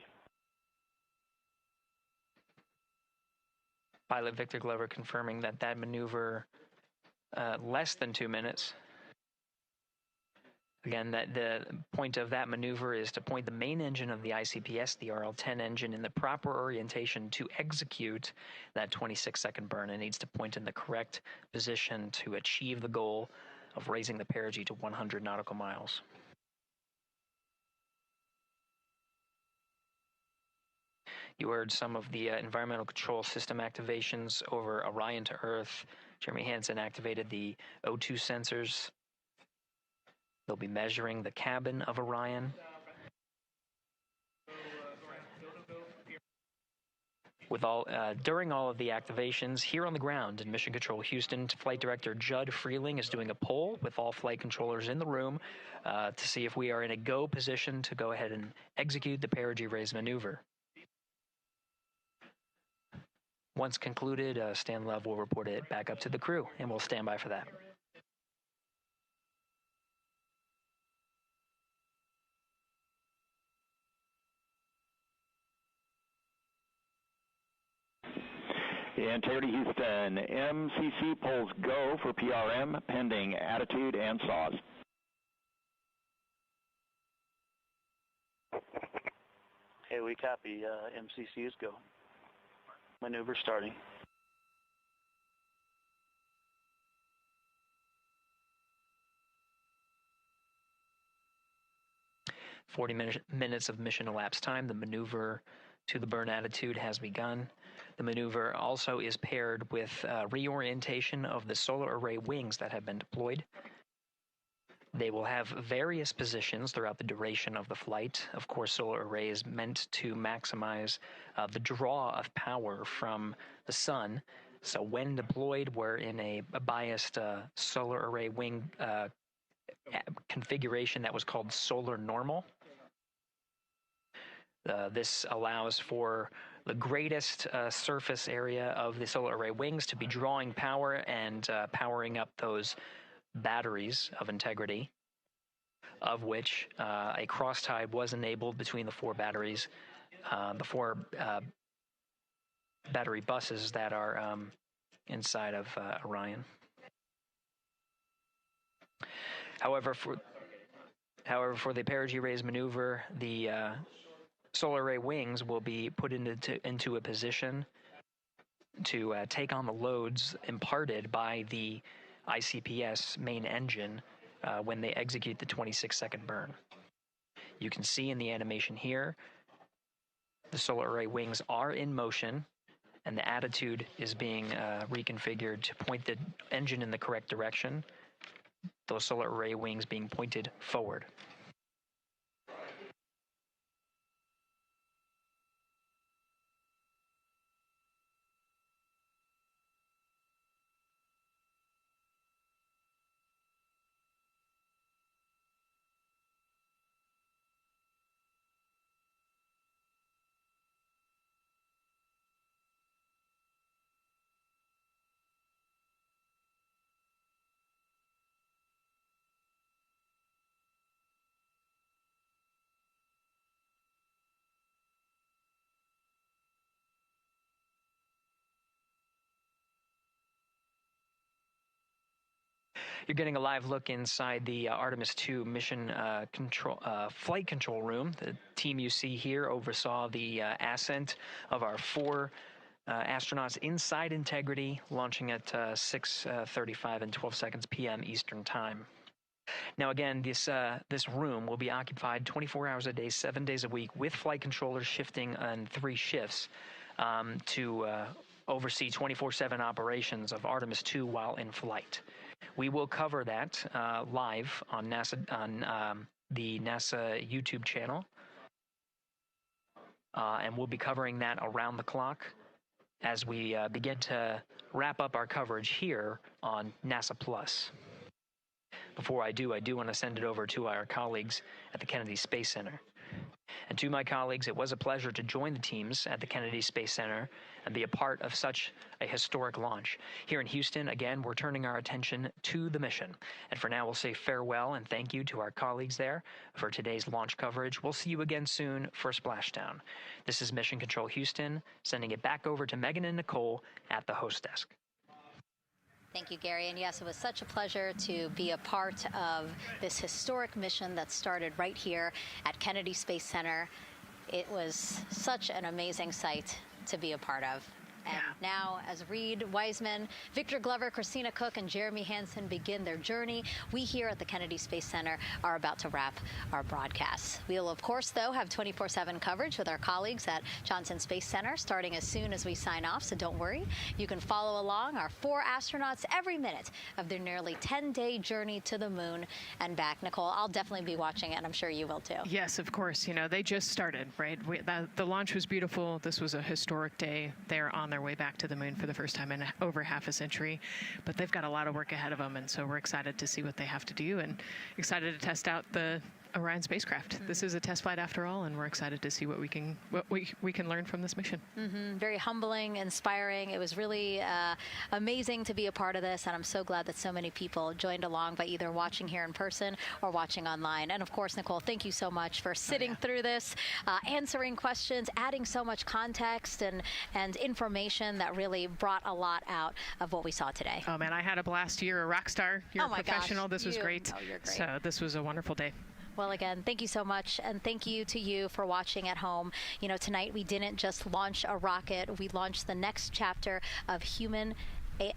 Pilot Victor Glover confirming that maneuver less than 2 minutes. Again, that the point of that maneuver is to point the main engine of the ICPS, the RL-10 engine, in the proper orientation to execute that 26-second burn. It needs to point in the correct position to achieve the goal of raising the perigee to 100 nautical miles. You heard some of the environmental control system activations over Orion to Earth. Jeremy Hansen activated the O2 sensors. They'll be measuring the cabin of Orion. During all of the activations, here on the ground in Mission Control Houston, Flight Director Judd Freeling is doing a poll with all flight controllers in the room to see if we are in a go position to go ahead and execute the perigee raise maneuver. Once concluded, Stan Love will report it back up to the crew, and we'll stand by for that. Integrity Houston, MCC polls go for PRM pending attitude and saws. Okay, we copy. MCC is go. Maneuver starting. minutes of mission elapsed time. The maneuver to the burn attitude has begun. The maneuver also is paired with reorientation of the solar array wings that have been deployed. They will have various positions throughout the duration of the flight. Of course, solar array is meant to maximize the draw of power from the sun. So when deployed, we're in a biased solar array wing configuration that was called solar normal. This allows for the greatest surface area of the solar array wings to be drawing power and powering up those batteries of Integrity, of which a cross-tie was enabled between the four batteries, the four battery buses that are inside of Orion. However, for the perigee raise maneuver, the solar array wings will be put into a position to take on the loads imparted by the ICPS main engine when they execute the 26-second burn. You can see in the animation here, the solar array wings are in motion, and the attitude is being reconfigured to point the engine in the correct direction, those solar array wings being pointed forward. You're getting a live look inside the Artemis II mission flight control room. The team you see here oversaw the ascent of our four astronauts inside Integrity, launching at 6:35 and 12 seconds p.m. Eastern Time. Now again, this room will be occupied 24 hours a day, 7 days a week, with flight controllers shifting on 3 shifts to oversee 24/7 operations of Artemis II while in flight. We will cover that live on the NASA YouTube channel, and we'll be covering that around the clock as we begin to wrap up our coverage here on NASA Plus. Before I do want to send it over to our colleagues at the Kennedy Space Center. And to my colleagues, it was a pleasure to join the teams at the Kennedy Space Center and be a part of such a historic launch. Here in Houston, again, we're turning our attention to the mission. And for now, we'll say farewell and thank you to our colleagues there for today's launch coverage. We'll see you again soon for Splashdown. This is Mission Control Houston, sending it back over to Megan and Nicole at the host desk. Thank you, Gary. And yes, it was such a pleasure to be a part of this historic mission that started right here at Kennedy Space Center. It was such an amazing sight to be a part of. And now, as Reed Wiseman, Victor Glover, Christina Cook, and Jeremy Hansen begin their journey, we here at the Kennedy Space Center are about to wrap our broadcasts. We'll, of course, though, have 24/7 coverage with our colleagues at Johnson Space Center starting as soon as we sign off, so don't worry. You can follow along our 4 astronauts every minute of their nearly 10-day journey to the moon and back. Nicole, I'll definitely be watching it, and I'm sure you will, too. Yes, of course. You know, they just started, right? The launch was beautiful. This was a historic day. They're on their way back to the moon for the first time in over half a century, but they've got a lot of work ahead of them, and so we're excited to see what they have to do and excited to test out the Orion spacecraft. This is a test flight after all, and we're excited to see what we can learn from this mission. Very humbling, inspiring. It was really amazing to be a part of this, and I'm so glad that so many people joined along by either watching here in person or watching online. And of course, Nicole, thank you so much for sitting through this, answering questions, adding so much context and information that really brought a lot out of what we saw today. Oh man, I had a blast. You're a rock star. You're a professional. Gosh, this was great. Oh, you're great. So this was a wonderful day. Well, again, thank you so much, and thank you to you for watching at home. You know, tonight we didn't just launch a rocket, we launched the next chapter of human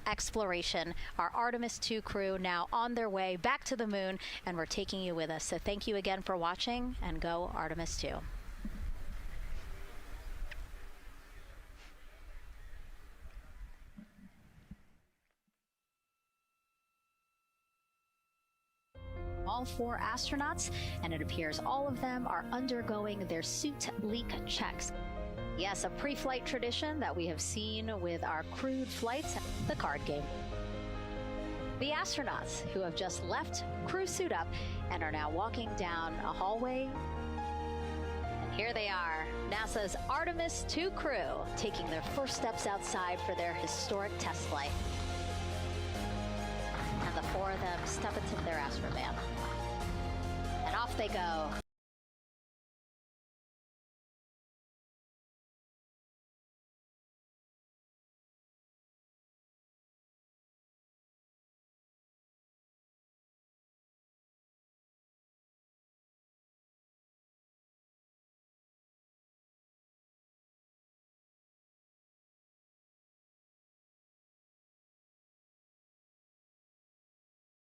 exploration. Our Artemis II crew now on their way back to the moon, and we're taking you with us. So thank you again for watching, and go Artemis II. All 4 astronauts, and it appears all of them are undergoing their suit leak checks. Yes, a pre-flight tradition that we have seen with our crewed flights, the card game. The astronauts who have just left crew suit up and are now walking down a hallway. And here they are, NASA's Artemis II crew, taking their first steps outside for their historic test flight. And the 4 of them step into their astrovan. And off they go.